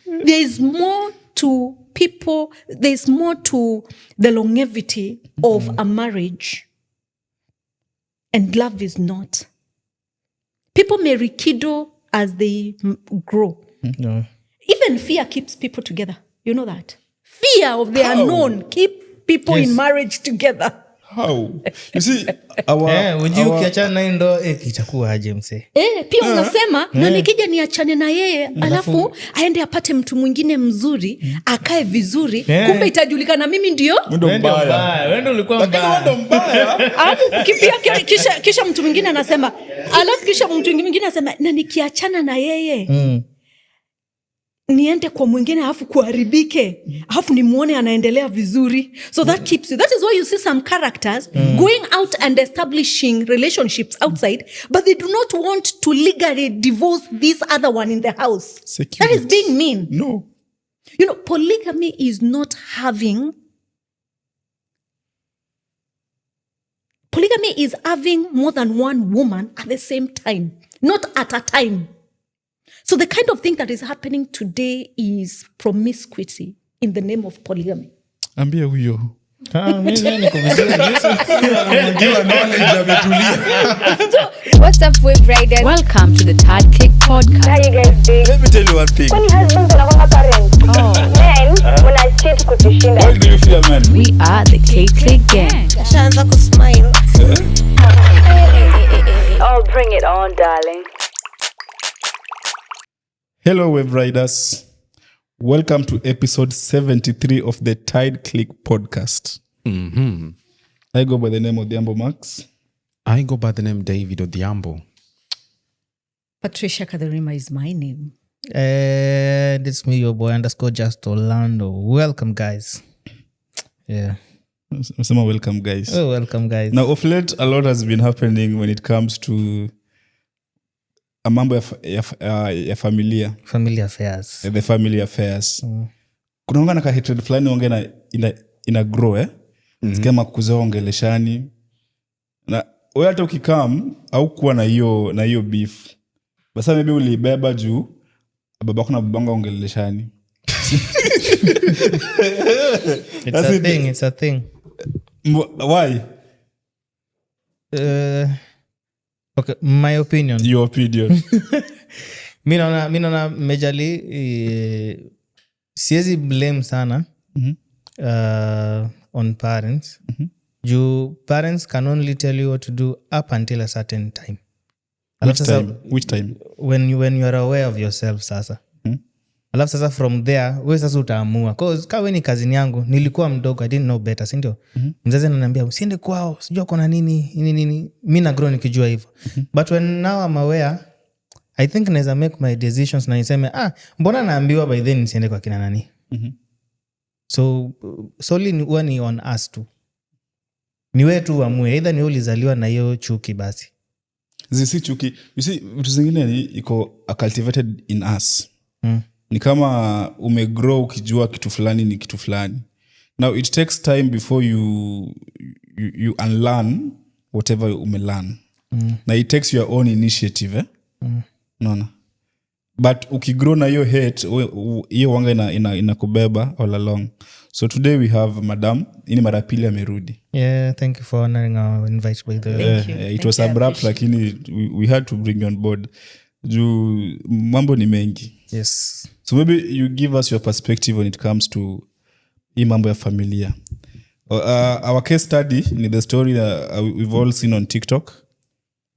There is more to people, there's more to the longevity of a marriage. And love is not. People may rekindle as they grow. No. Even fear keeps people together. You know that? Fear of the unknown keep people in marriage together. How? You see, ukiachana ndo itakuwa aje mse. Pia unasema na nikija niachane na yeye alafu aende apate mtu mwingine mzuri, akae vizuri, kumbe itajulikana mimi ndio mbaya. Wewe ulikuwa mbaya. Alafu kisha mtu mwingine anasema, alafu kisha mtu mwingine anasema na nikiachana na yeye niende kwa mwingine alafu kuharibike, alafu nimuone anaendelea vizuri. So that keeps you. That is why you see some characters going out and establishing relationships outside, but they do not want to legally divorce this other one in the house. That is being mean. No. You know, polygamy is not having... Polygamy is having more than one woman at the same time, not at a time. So the kind of thing that is happening today is promiscuity in the name of polygamy. Ambia huyo. What's up, Wave Riders? Welcome to the Clique podcast. How you guys doing? Let me tell you one thing. When you husband anakuwa parent. Men when I cheat kutishinda. Why do you feel man? We are the Clique gang. Shaanza kusmile. Oh, bring it on, darling. Hello, Wave Riders. Welcome to episode 73 of the Clique podcast. I go by the name of Odhiambo Max. I go by the name David Odhiambo. Patricia Kathurime is my name. And it's me, your boy _just Orlando. Welcome, guys. Yeah. Welcome, guys. Oh, welcome, guys. Now, of late, a lot has been happening when it comes to a mambo ya familia. Family affairs. The family affairs. Kuna wanga na hatred fulani wanga ina grow Sikema kukuzoa ongeleshani. Na wewe hata ukikam au kuwa na hiyo beef. Basa maybe ulibeba juu babako na babanga ongeleshani. It's a thing. Why? Okay, my opinion. Your opinion. Mi naona majorly siwezi blame sana on parents. You parents can only tell you what to do up until a certain time. Which time? When you are aware of yourself sasa. Alafu sasa from there wewe sasa utaamua. Cause kama ni kazini yangu nilikuwa mdogo, I didn't know better, si ndio? Mzazi ananiambia usiende kwao, sijua kuna nini. Mimi na grow nikijua hivyo. But when now I'm aware, I think naweza make my decisions na niseme mbona naambiwa by then nisiende kwa kina nani. So solely ni on us too. Ni wewe tu uamue, either ni ulizaliwa na hiyo chuki basi. Zisi chuki. You see, vitu zingine iko cultivated in us. Ni kama umegrow ukijua kitu fulani ni kitu fulani. Now it takes time before you unlearn whatever umelearn. Na it takes your own initiative. Naona. But ukigrow na hiyo hate, hiyo wanga inakubeba all along. So today we have Madam, ini mara pili amerudi. Yeah, thank you for honoring our invite by the way. It was abrupt lakini we had to bring you on board. Juu mambo ni mengi. Yes. So maybe you give us your perspective when it comes to hii mambo ya familia. Our case study ni the story that we've all seen on TikTok.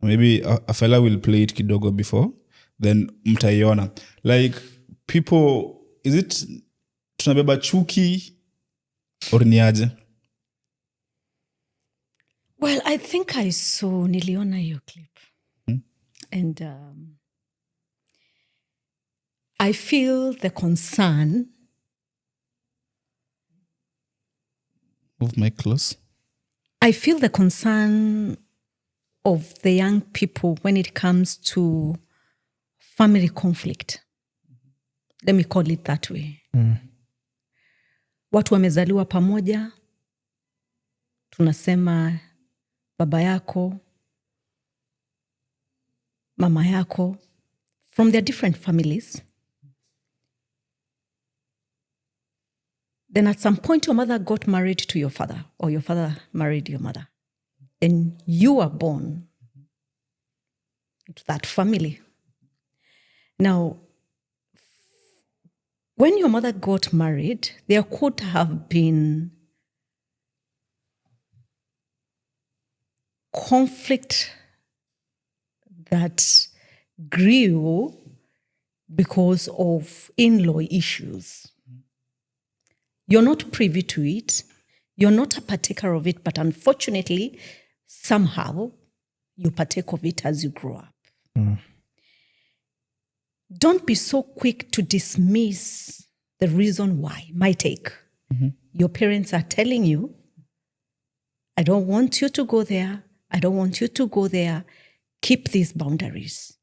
Maybe a Fellah will play it kidogo before, then mtaiona. Like people, is it tunabeba chuki or niaje? Well, I think I saw niliona hiyo clip. And I feel the concern. Move my close. I feel the concern of the young people when it comes to family conflict. Let me call it that way. Watu wamezaliwa pamoja. Tunasema baba yako, mama yako, from their different families. Then at some point, your mother got married to your father, or your father married your mother. Then you were born into that family. Now, when your mother got married, there could have been conflict that grew because of in-law issues. You're not privy to it. You're not a partaker of it, but unfortunately, somehow you partake of it as you grow up. Don't be so quick to dismiss the reason why. My take. Your parents are telling you, I don't want you to go there. I don't want you to go there. Keep these boundaries.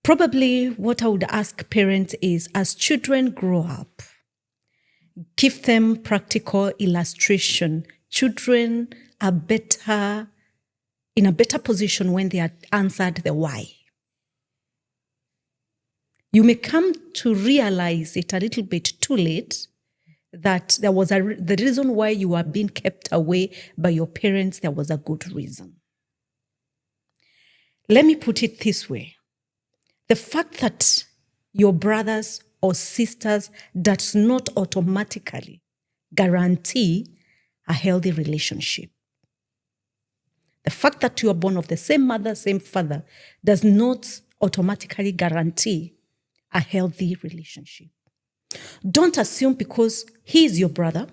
Probably what I would ask parents is, as children grow up, give them practical illustration. Children are in a better position when they are answered the why. You may come to realize it a little bit too late that there was the reason why you are being kept away by your parents, there was a good reason. Let me put it this way. The fact that your brothers or sisters does not automatically guarantee a healthy relationship. The fact that you are born of the same mother, same father, does not automatically guarantee a healthy relationship. Don't assume because he is your brother,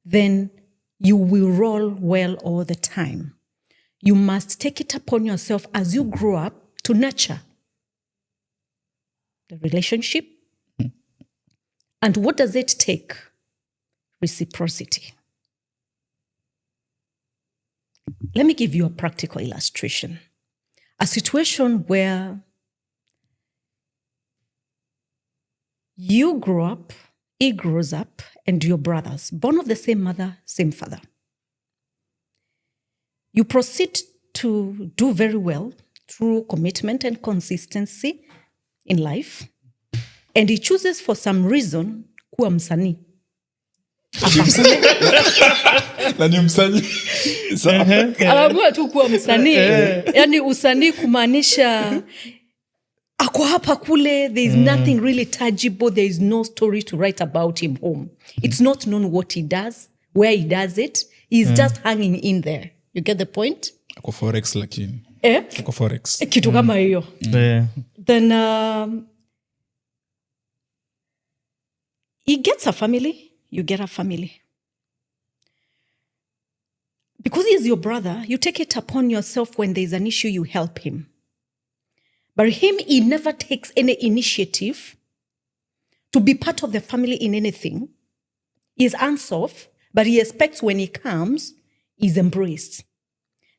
then you will roll well all the time. You must take it upon yourself as you grow up to nurture the relationship. And what does it take? Reciprocity. Let me give you a practical illustration. A situation where you grow up, he grows up, and your brothers, born of the same mother, same father. You proceed to do very well through commitment and consistency in life, and he chooses for some reason kuwa msanii. Na ni msanii. Anaamua tu kuwa msanii. Yani usanii kumaanisha ako hapa kule, there is nothing really tangible, there is no story to write about him home. It's not known what he does, where he does it. He's just hanging in there. You get the point? Ako forex lakini. Ako forex. Kitu kama hiyo. Then he gets a family, you get a family. Because he's your brother, you take it upon yourself when there's an issue, you help him. But him, he never takes any initiative to be part of the family in anything. He's hands-off, but he expects when he comes, he's embraced.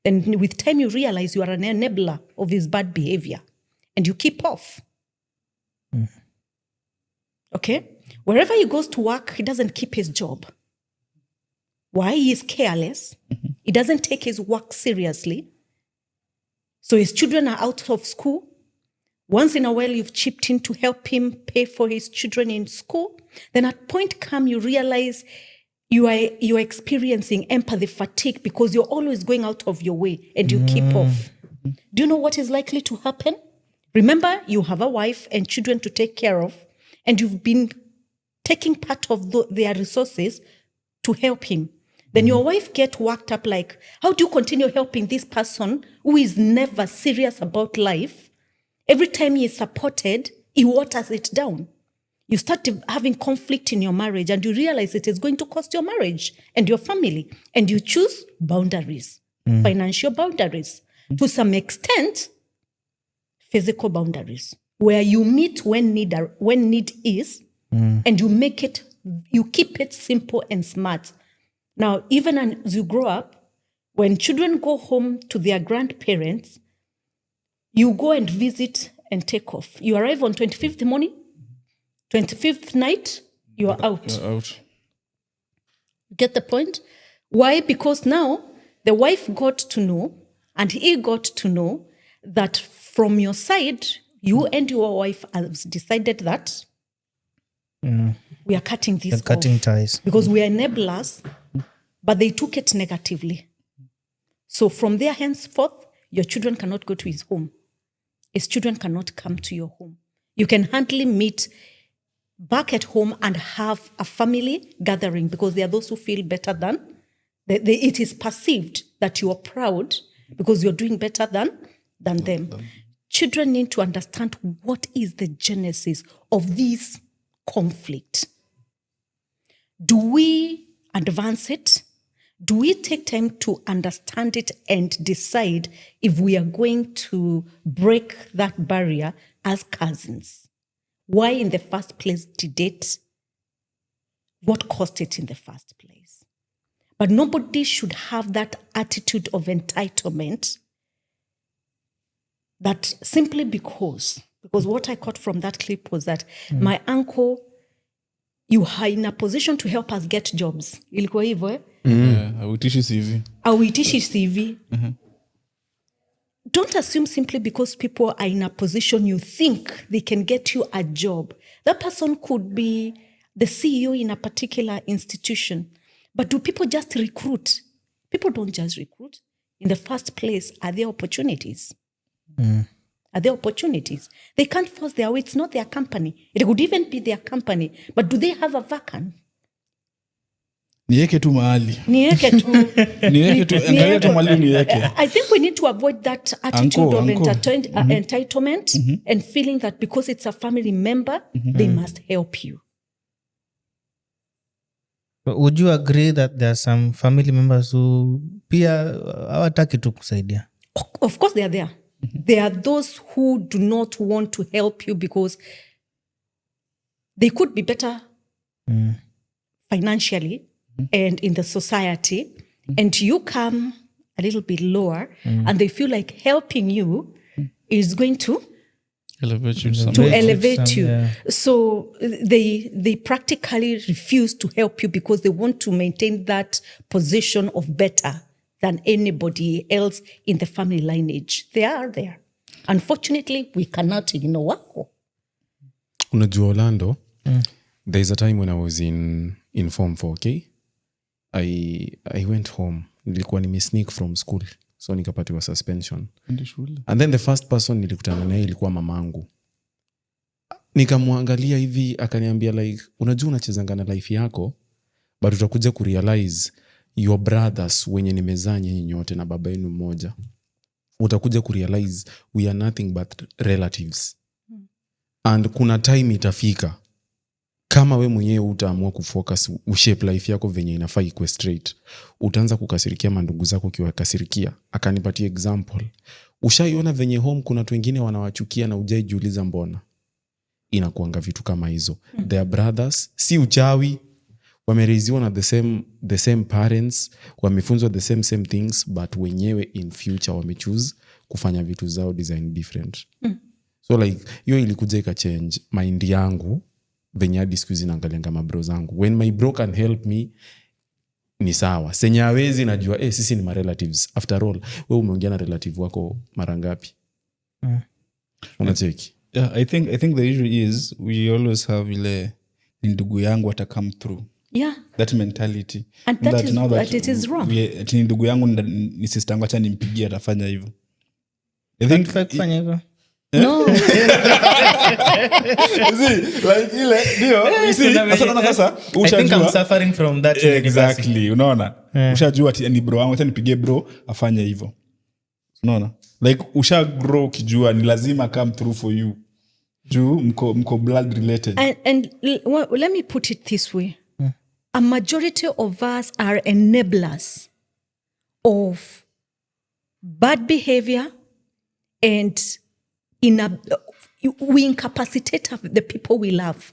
Then with time, you realize you are an enabler of his bad behavior, and you keep off. Okay? Wherever he goes to work, he doesn't keep his job. Why? He is careless. He doesn't take his work seriously. So his children are out of school. Once in a while, you've chipped in to help him pay for his children in school. Then at point come, you realize you are experiencing empathy fatigue because you're always going out of your way and you keep off. Do you know what is likely to happen? Remember, you have a wife and children to take care of, and you've been taking part of their resources to help him. Then your wife get worked up like, how do you continue helping this person who is never serious about life? Every time he is supported, he waters it down. You start having conflict in your marriage and you realize it is going to cost your marriage and your family. And you choose boundaries, financial boundaries. To some extent, physical boundaries, where you meet when need is, and you keep it simple and smart. Now, even as you grow up, when children go home to their grandparents, you go and visit and take off. You arrive on 25th morning, 25th night, you are out. You're out. Get the point? Why? Because now the wife got to know and he got to know that from your side, you and your wife have decided that We are cutting this They're cutting off ties. because we are enablers, but they took it negatively. So from there henceforth, your children cannot go to his home. His children cannot come to your home. You can hardly meet back at home and have a family gathering because there are those who feel better than. It is perceived that you are proud because you're doing better than them. Children need to understand what is the genesis of this conflict. Do we advance it? Do we take time to understand it and decide if we are going to break that barrier as cousins? Why in the first place did it? What caused it in the first place? But nobody should have that attitude of entitlement that simply because what I caught from that clip was that my uncle, you are in a position to help us get jobs. Ilikuwa hivyo, eh? Auitishi CV. Auitishi CV. Don't assume simply because people are in a position you think they can get you a job. That person could be the CEO in a particular institution. But do people just recruit? People don't just recruit. In the first place, are there opportunities? Are there opportunities? They can't force their way. It's not their company. It could even be their company. But do they have a vacant? Niweke tu mahali. Niweke tu. Niweke tu. Angalia tu mahali niweke. I think we need to avoid that attitude of entitlement and feeling that because it's a family member, they must help you. But would you agree that there are some family members who pia hawataki tu kusaidia? Of course they are there. There are those who do not want to help you because they could be better financially and in the society, and you come a little bit lower and they feel like helping you is going to Elevate you elevate you. Yeah. So they practically refuse to help you because they want to maintain that position of better than anybody else in the family lineage. They are there. Unfortunately, we cannot ignore. Unajua Orlando, there's a time when I was in Form 4, okay? I went home. Nilikuwa nimesneak from school. So nikapatiwa suspension. And then the first person nilikutana naye ilikuwa mamangu. Nikamwangalia hivi akaniambia like, unajua unachezanga na life yako, but utakuja kurealize your brothers wenye nimezaa nyinyi nyote na baba yenu mmoja. Utakuja kurealize we are nothing but relatives. And kuna time itafika kama we mwenyewe utaamua kufocus ushape life yako venye inafaa ikuwe straight, utaanza kukasirikia mandugu zako kiwakasirikia. Akanipatia example. Ushaiona venye home kuna watu wengine wanawachukia na hujaijiuliza mbona? Inakuanga vitu kama hizo. They are brothers, si uchawi. Wamereiziwa na the same parents, wamefunzwa the same things, but wenyewe in future wamechoose kufanya vitu zao design different. So like hiyo ilikuja ikachange mind yangu venye hadi siku hizi naangalia kama bro zangu. When my bro can help me ni sawa. Senye hawezi najua sisi ni ma relatives. After all, wewe umeongea na relative wako mara ngapi? Unacheki. Yeah, I think the issue is we always have ile ndugu yangu ata come through. Yeah. That mentality. And that it is wrong. Ati ndugu yangu ni sister yangu acha nimpigie atafanya hivyo. I think Fanya hivyo. No. Like ile ndio sasa I think I'm suffering from that. Exactly, unaona? Ushajua ati ni bro wangu acha nipigie bro afanye hivyo. Unaona? Like usha grow ukijua ni lazima come through for you. Juu mko blood related. And let me put it this way. A majority of us are enablers of bad behavior, and we incapacitate the people we love,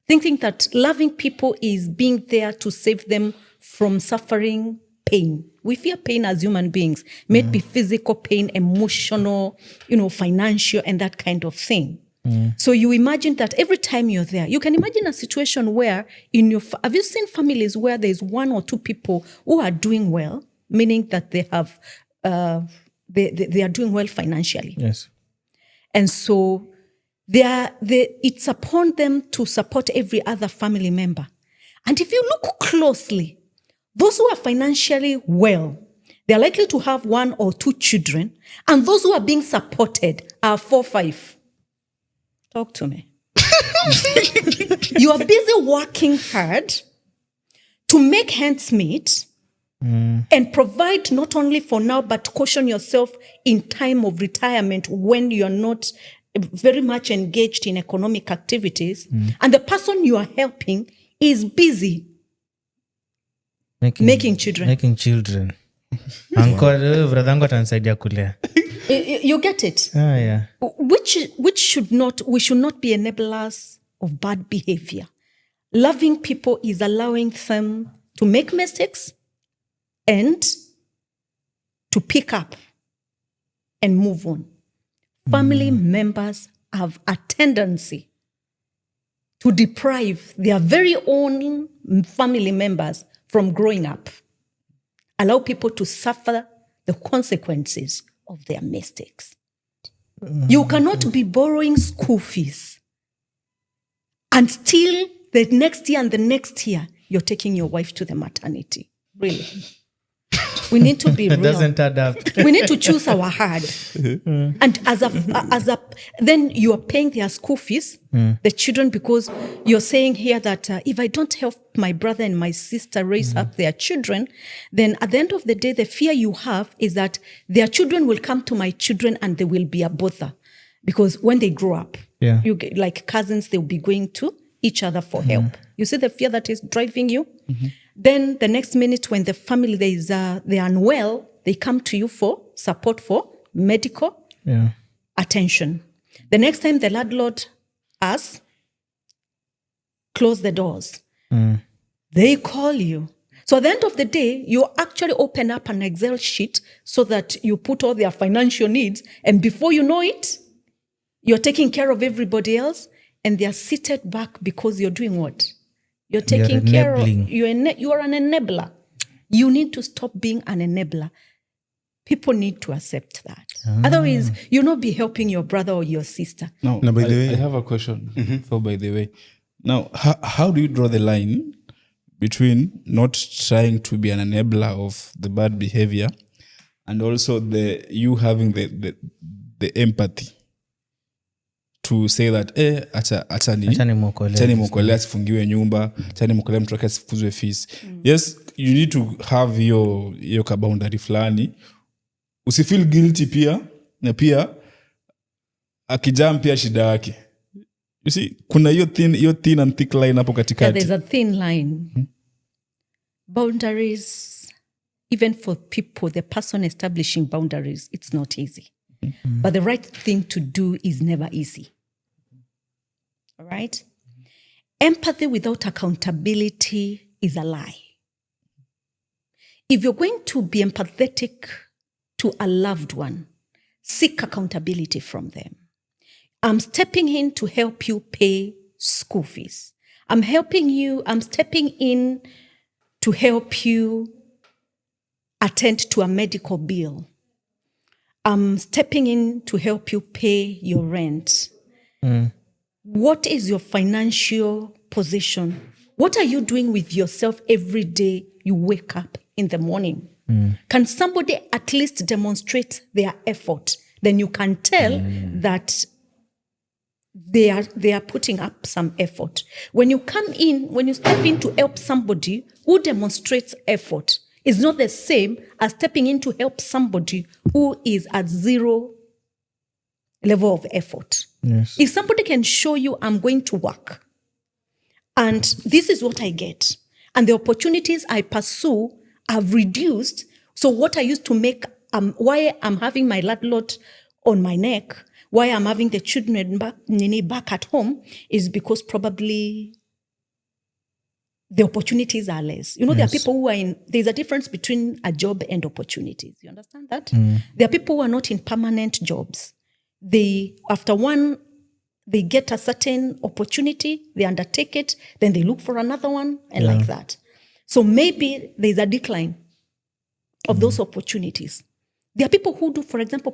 thinking that loving people is being there to save them from suffering pain. We fear pain as human beings, may it be physical pain, emotional, financial, and that kind of thing. So you imagine that every time you're there, you can imagine a situation where have you seen families where there's one or two people who are doing well, meaning that they have, they are doing well financially. Yes. And so it's upon them to support every other family member. And if you look closely, those who are financially well, they're likely to have 1 or 2 children, and those who are being supported are 4, 5. Talk to me. You are busy working hard to make ends meet and provide not only for now, but caution yourself in time of retirement when you're not very much engaged in economic activities. And the person you are helping is busy making children. Uncle, brother yangu atanisaidia kulea. You get it? Yeah. We should not be enablers of bad behavior. Loving people is allowing them to make mistakes and to pick up and move on. Family members have a tendency to deprive their very own family members from growing up. Allow people to suffer the consequences of their mistakes. You cannot be borrowing school fees until the next year and the next year you're taking your wife to the maternity. Really. We need to be real. It doesn't add up. We need to choose our hard. And then you are paying their school fees, the children, because you're saying here that if I don't help my brother and my sister raise up their children, then at the end of the day, the fear you have is that their children will come to my children and they will be a bother. Because when they grow up, you get, like cousins, they'll be going to each other for help. You see the fear that is driving you? Then the next minute when the family, they're unwell, they come to you for support for medical attention. The next time the landlord asks, close the doors. They call you. So at the end of the day, you actually open up an Excel sheet so that you put all their financial needs, and before you know it, you're taking care of everybody else, and they're seated back because you're doing what? You're taking care of, you are an enabler. You need to stop being an enabler. People need to accept that. Otherwise, you'll not be helping your brother or your sister. Now, by the way, I have a question. So, by the way, now, how do you draw the line between not trying to be an enabler of the bad behavior and also you having the empathy to say that achani mokole asifungiwe nyumba, achani mokole mtu wake asifukuzwe fees. Yes, you need to have hiyo boundary fulani. Usifeel guilty pia, na pia akijam pia shida yake. You see, kuna hiyo thin and thick line hapo katikati. Yeah, there's a thin line. Boundaries, even for people, the person establishing boundaries, it's not easy. But the right thing to do is never easy. All right? Empathy without accountability is a lie. If you're going to be empathetic to a loved one, seek accountability from them. I'm stepping in to help you pay school fees. I'm stepping in to help you attend to a medical bill. I'm stepping in to help you pay your rent. What is your financial position? What are you doing with yourself every day you wake up in the morning? Can somebody at least demonstrate their effort? Then you can tell that they are putting up some effort. When you step in to help somebody who demonstrates effort, is not the same as stepping in to help somebody who is at zero level of effort. Yes. If somebody can show you, I'm going to work, and this is what I get, and the opportunities I pursue have reduced. So what I used to make, why I'm having my landlord on my neck, why I'm having the children back at home, is because probably the opportunities are less. You know, there are people who there's a difference between a job and opportunities. You understand that? There are people who are not in permanent jobs. After one, they get a certain opportunity, they undertake it, then they look for another one, and like that. So maybe there's a decline of those opportunities. There are people who do, for example,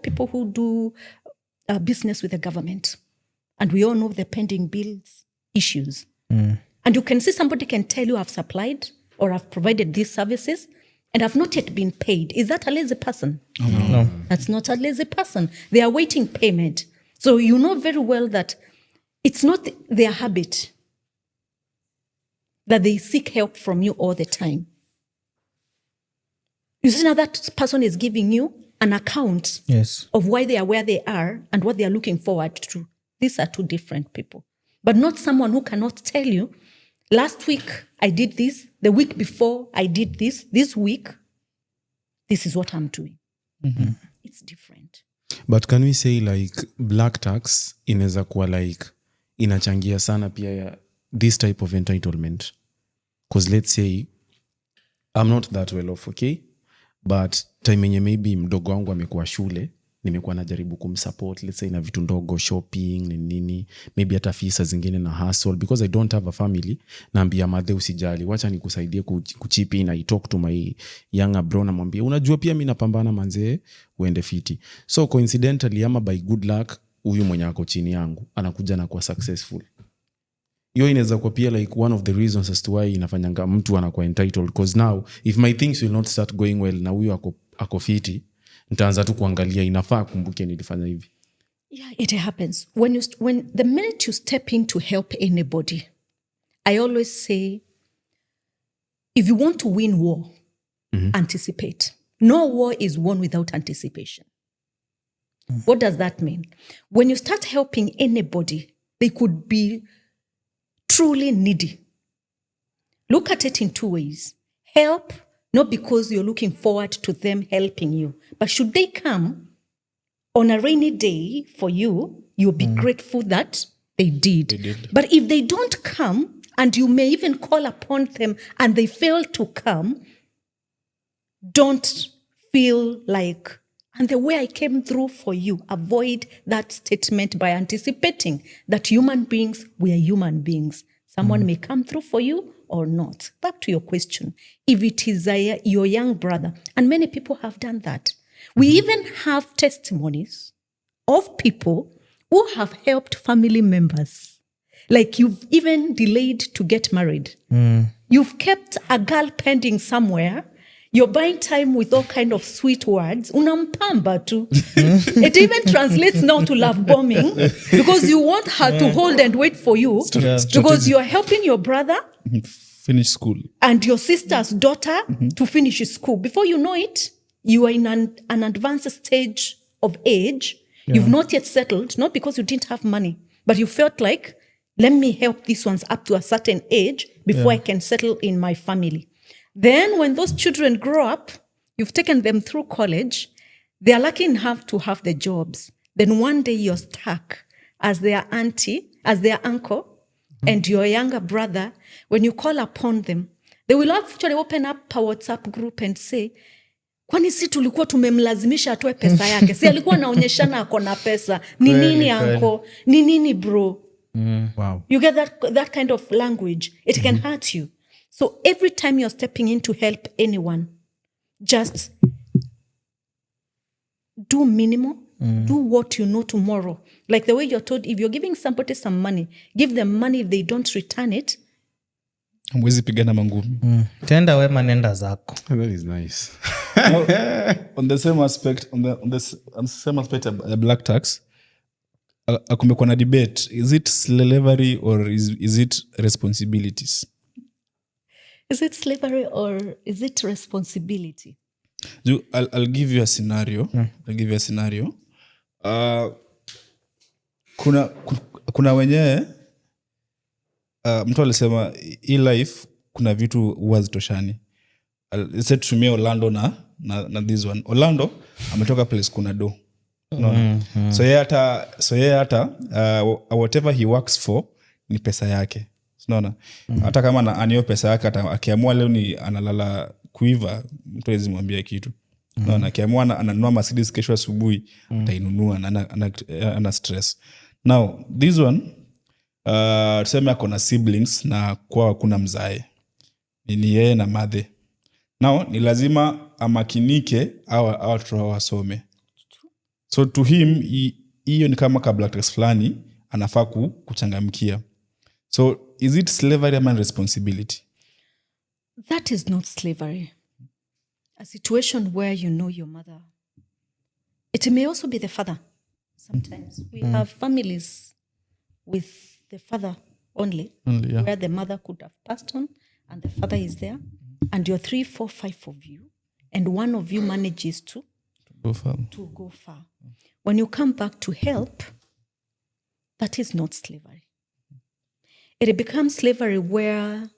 business with the government. And we all know the pending bills issues. And you can see somebody can tell you I've supplied or I've provided these services and have not yet been paid. Is that a lazy person? No. That's not a lazy person. They are waiting payment. So you know very well that it's not their habit that they seek help from you all the time. You see, now that person is giving you an account Yes. of why they are where they are and what they are looking forward to. These are two different people. But not someone who cannot tell you, last week I did this, the week before I did this week, this is what I'm doing. It's different. But can we say like black tax inaweza kuwa like inachangia sana pia ya this type of entitlement? Because let's say I'm not that well off, okay? But time yenye maybe mdogo wangu amekuwa shule, nimekuwa najaribu kumsupport, let's say na vitu ndogo, shopping, nini, maybe hata fisa zingine na hustle, because I don't have a family, naambia madhe usijali, wacha nikusaidie kuchip in, I talk to my younger bro, namwambia unajua pia mimi napambana manze, uende fiti. So coincidentally ama by good luck, huyu mwenye ako chini yangu anakuja na kuwa successful. Hiyo inaweza kuwa pia like one of the reasons as to why inafanyanga mtu anakuwa entitled, because now if my things will not start going well na huyu ako fiti, nitaanza tu kuangalia inafaa kumbuke nilifanya hivi. Yeah, it happens. When the minute you step in to help anybody, I always say, if you want to win war, anticipate. No war is won without anticipation. What does that mean? When you start helping anybody, they could be truly needy. Look at it in two ways. Help, not because you're looking forward to them helping you, but should they come on a rainy day for you, you'll be grateful that they did. But if they don't come, and you may even call upon them and they fail to come, don't feel like, and the way I came through for you, avoid that statement by anticipating that human beings, we are human beings. Someone may come through for you or not. Back to your question. If it is your young brother, and many people have done that. We even have testimonies of people who have helped family members. Like you've even delayed to get married. You've kept a girl pending somewhere. You're buying time with all kind of sweet words. Unampamba tu. It even translates now to love bombing because you want her to hold and wait for you because you're helping your brother Finish school. and your sister's daughter to finish school. Before you know it, you are in an advanced stage of age. You've not yet settled, not because you didn't have money, but you felt like, let me help these ones up to a certain age before I can settle in my family. Then when those children grow up, you've taken them through college, they are lucky enough to have the jobs. Then one day you're stuck as their auntie, as their uncle, and your younger brother. When you call upon them, they will actually open up a WhatsApp group and say, kwani si tulikuwa tumemlazimisha atoe pesa yake? Si alikuwa anaonyeshana ako na pesa. Ni nini uncle? Ni nini bro? Wow. You get that kind of language. It can hurt you. So every time you're stepping in to help anyone, just do minimal. Do what you know tomorrow. Like the way you're told, if you're giving somebody some money, give them money. If they don't return it, Mwezi pigana mangumi. Tenda wema nenda zako. That is nice. Now, on the same aspect, on the same aspect of black tax, kumekuwa na debate. Is it slavery or is it responsibilities? is it slavery or is it responsibility? I'll give you a scenario. I'll give you a scenario. Kuna wenyewe mtu alisema hii life kuna vitu huwa zitoshani. Let's tumie Orlando na this one. Orlando ametoka place kuna do. No. So yeye hata whatever he works for ni pesa yake. Unaona? Hata kama anio pesa yake akiamua leo ni analala kuiva, mtu hawezi mwambia kitu. Unaona? Akiamua ananunua Mercedes kesho asubuhi, atainunua na ana stress. Now, this one tuseme ako na siblings na kwa kuna mzae. Ni yeye na madhe. Now, ni lazima amakinike au watoto wasome. So to him hiyo ni kama kabla tax fulani anafaa kuchangamkia. So is it slavery ama responsibility? That is not slavery. A situation where you know your mother. It may also be the father. Sometimes we have families with the father only yeah. where the mother could have passed on and the father is there, and you're 3, 4, 5 of you, and one of you manages to go far. When you come back to help, that is not slavery. It becomes slavery where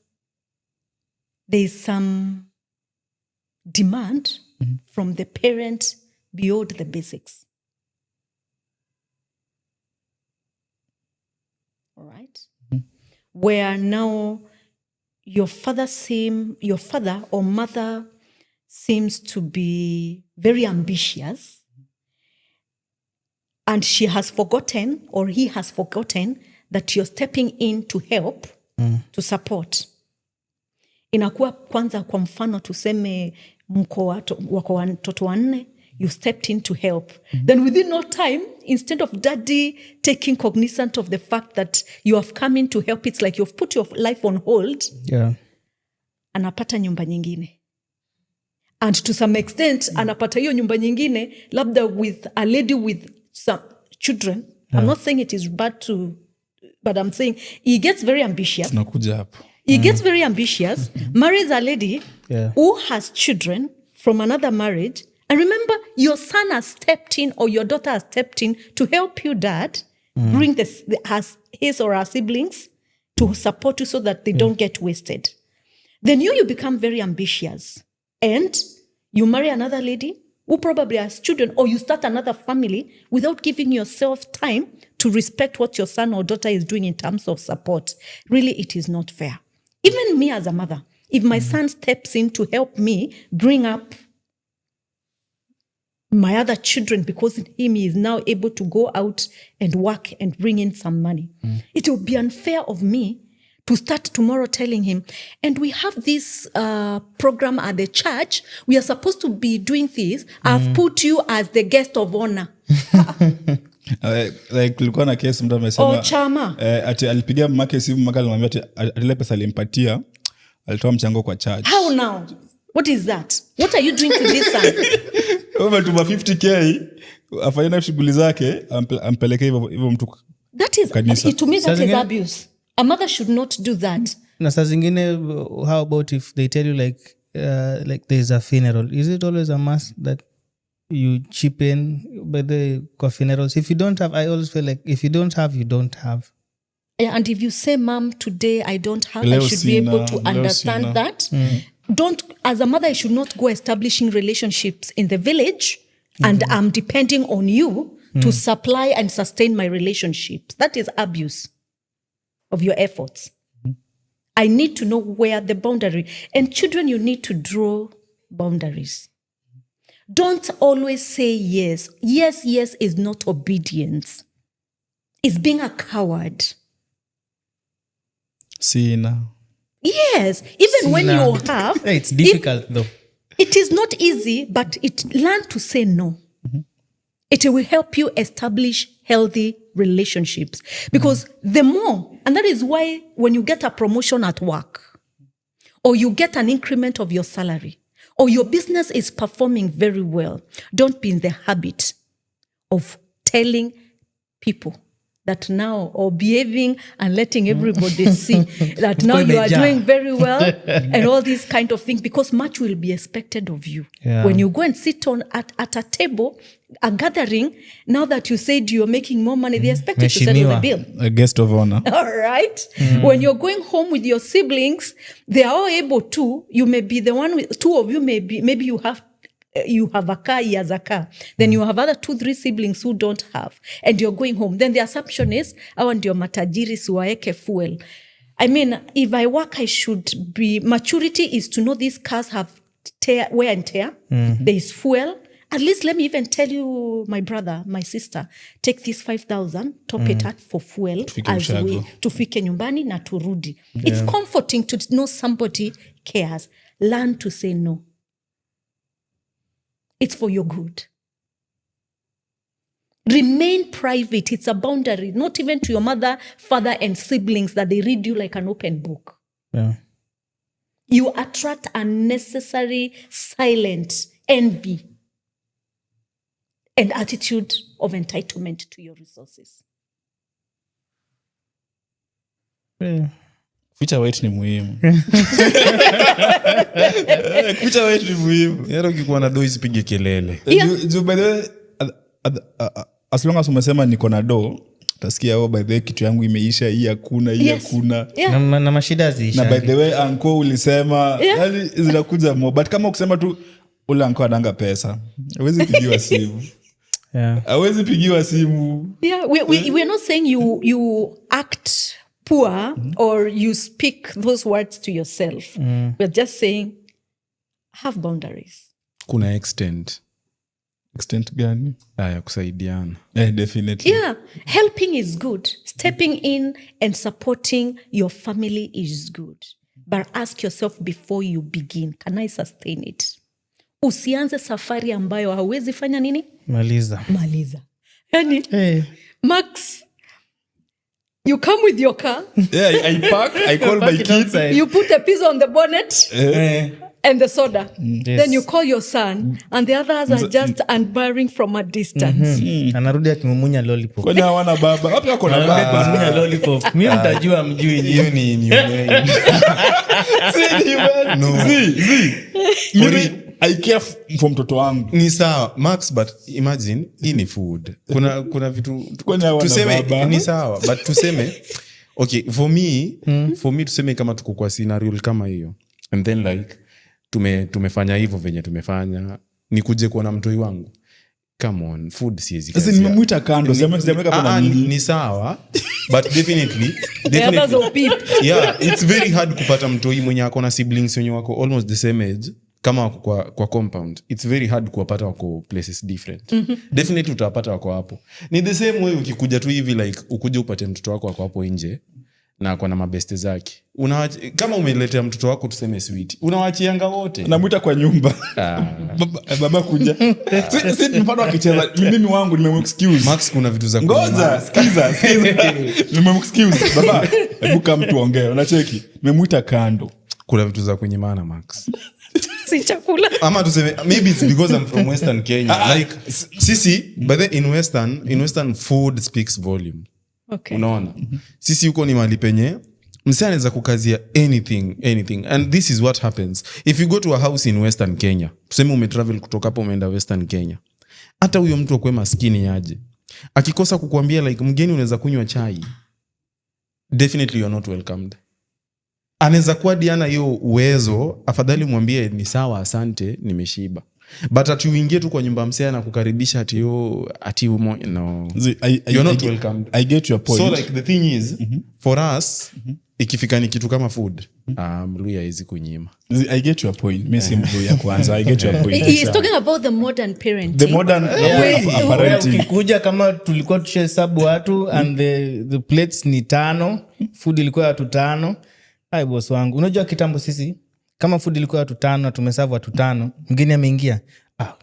there is some demand from the parent beyond the basics. All right? Where now your father or mother seems to be very ambitious, and she has forgotten, or he has forgotten, that you're stepping in to help, to support. Inakuwa kwanza, kwa mfano tuseme wako watoto 4, you stepped in to help. Then within no time, instead of daddy taking cognizance of the fact that you have come in to help, it's like you've put your life on hold. Yeah. Anapata nyumba nyingine. And to some extent, anapata hiyo nyumba nyingine, labda with a lady with some children. Yeah. I'm not saying it is bad but I'm saying he gets very ambitious. Tunakuja hapo. He gets very ambitious, marries a lady who has children from another marriage. And remember, your son has stepped in or your daughter has stepped in to help you, dad, bring his or her siblings to support you so that they don't get wasted. Then you become very ambitious. And you marry another lady who probably has children, or you start another family without giving yourself time to respect what your son or daughter is doing in terms of support. Really, it is not fair. Even me as a mother, if my son steps in to help me bring up my other children because he is now able to go out and work and bring in some money, it will be unfair of me to start tomorrow telling him, and we have this program at the church, we are supposed to be doing this, I've put you as the guest of honor. Like kulikuwa na case mtu amesema chama ati alipigia mamake simu, mama alimwambia ati ile pesa alimpatia alitoa mchango kwa church. How now? What is that? What are you doing to this son? Umetuma 50k afanye na shughuli zake, ampeleke hivyo mtu. That is, to me that is abuse. A mother should not do that. Na saa zingine, how about if they tell you like there's a funeral? Is it always a must that you chip in by the funerals? If you don't have, I always feel like if you don't have, you don't have. And if you say, Mom, today I don't have, I should be able to understand that. Don't, as a mother, I should not go establishing relationships in the village and I'm depending on you to supply and sustain my relationships. That is abuse of your efforts. I need to know where the boundary, and children, you need to draw boundaries. Don't always say yes. Yes is not obedience. It's being a coward. See now. Yes, even when you have... It's difficult though. It is not easy, but learn to say no. It will help you establish healthy relationships. Because the more, and that is why when you get a promotion at work, or you get an increment of your salary, or your business is performing very well, don't be in the habit of telling people that now, or behaving and letting everybody see that now you are doing very well and all these kind of things, because much will be expected of you. Yeah. When you go and sit at a table, a gathering, now that you said you're making more money, they expect you to settle the bill. A guest of honor. All right. When you're going home with your siblings, they are all able to, you may be the one with, 2 of you maybe you have a car, he has a car. Then you have other 2-3 siblings who don't have. And you're going home. Then the assumption is, I want your matajiri suwaeke fuel. I mean, if I work, I should be... Maturity is to know these cars have wear and tear. There is fuel. At least let me even tell you, my brother, my sister, take this 5,000, top it up for fuel as we tufike nyumbani na turudi. Yeah. It's comforting to know somebody cares. Learn to say no. It's for your good. Remain private. It's a boundary, not even to your mother, father, and siblings that they read you like an open book. Yeah. You attract unnecessary silent envy and attitude of entitlement to your resources. Yeah. Kuficha weight ni muhimu. Kuficha weight ni muhimu. Yaro ukikuwa na do isipige kelele. By the way, as long as umesema niko na do, utasikia by the way kitu yangu imeisha, hii hakuna, hii hakuna. Yeah. Na mashida ziisha. Na by the way anko ulisema, yani zinakuja mo. But kama ukisema tu ule anko ananga pesa, hawezi pigiwa simu. Yeah. Hawezi pigiwa simu. Yeah, we're not saying you act poor or you speak those words to yourself. We're just saying have boundaries. Kuna extent gani? ya kusaidiana. Definitely. Yeah, helping is good. Stepping in and supporting your family is good. But ask yourself before you begin, can I sustain it? Usianze safari ambayo hauwezi fanya nini? Maliza. Yani, Max, you come with your car. Yeah, I park, I call my kids. You put a piece on the bonnet and the soda. Yes. Then you call your son and the others are just unbearing from a distance. Anarudi akimumunya lollipop. Kwani hawana baba? Wapi wako na baba? Akimumunya lollipop. Mimi mtajua mjui ni. Hiyo ni Mimi I care for mtoto wangu. ni sawa Max, but imagine hii ni food. Kuna vitu Kwani hawana tuseme baba? ni sawa, but tuseme okay, for me tuseme kama tuko kwa scenario kama hiyo, and then like tumefanya hivyo venye tumefanya, nikuje kuona mtoi wangu, come on, food siwezi Sasa nimemuita kando, sijamweka kwa nini? Ni sawa, but definitely yeah, it's very hard kupata mtoi mwenye ako na siblings wenye wako almost the same age kama kwa compound. It's very hard kuwapata wako places different. Definitely utapata wako hapo. Ni the same way ukikuja tu hivi like ukuje upate mtoto wako wako hapo nje na ako na mabeste zake. Kama umeletea mtoto wako tuseme sweet, unawachianga wote. Namuita kwa nyumba. Baba kuja. Si mfano akicheza, mimi wangu nimemexcuse. Max, kuna vitu za ngoja, sikiza. Nimemexcuse. Baba, hebu kama tuongee. Unacheki? Nimemuita kando. Kuna vitu za kunyimana Max. Si chakula. Ama tuseme maybe it's because I'm from Western Kenya. Like sisi, but then in Western food speaks volume. Okay. Unaona? Sisi huko ni mahali penye msee anaweza kukazia anything, and this is what happens if you go to a house in Western Kenya. Tuseme umetravel kutoka hapo umeenda Western Kenya, hata huyo mtu akwe maskini aje, akikosa kukuambia like mgeni unaweza kunywa chai, definitely you're not welcomed. Anaweza kuwa Diana hiyo uwezo, afadhali mwambie ni sawa, asante, nimeshiba. But ati uingie tu kwa nyumba msea na kukaribisha ati no, you're not welcomed. I get your point. So like the thing is, for us, ikifika ni kitu kama food, Mluya hizi kunyima. I get your point. Mimi si Mluya kwanza. I get your point. He is talking about the modern parenting. The modern parenting. Ukikuja kama tulikuwa tushesabu watu and the plates ni 5, food ilikuwa watu 5. Hai boss wangu. Unajua kitambo sisi kama food ilikuwa watu 5 tumeserve watu 5, mgeni ameingia,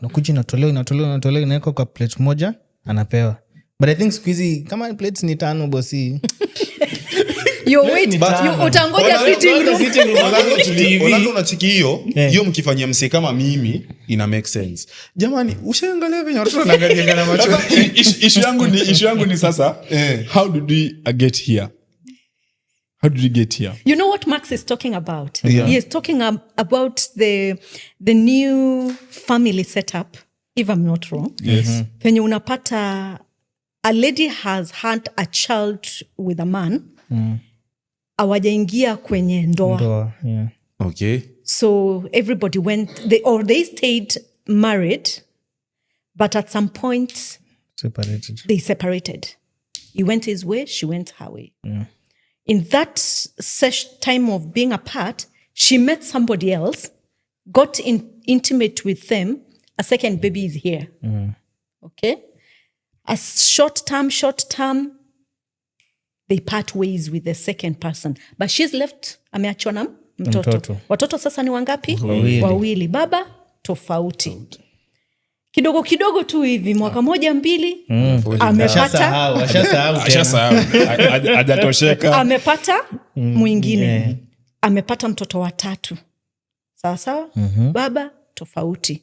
unakuja inatolewa inawekwa kwa plate moja anapewa. But I think siku hizi kama plates ni 5 bosi. Utangoja sitting room. Wala unachiki hiyo mkifanyia msee kama mimi ina make sense. Jamani, ushaangalia venye watu wanaangalia na macho. Issue yangu ni sasa, how did we get here? How did we get here? You know what Max is talking about? Yeah. He is talking about the new family setup, if I'm not wrong. Yes. When you unapata, a lady has had a child with a man, awajaingia kwenye ndoa. Yeah. Okay. So everybody they stayed married, but at some point they separated. He went his way, she went her way. Yeah. In that time of being apart, she met somebody else, got intimate with them. A second baby is here. Okay? A short term, they part ways with the second person. But she's left, ameachwa na mtoto. Watoto sasa ni wangapi? Wawili. Baba tofauti. kidogo kidogo tu hivi mwaka moja 2 amepata hajatosheka amepata mwingine amepata mtoto wa 3 sawa baba tofauti.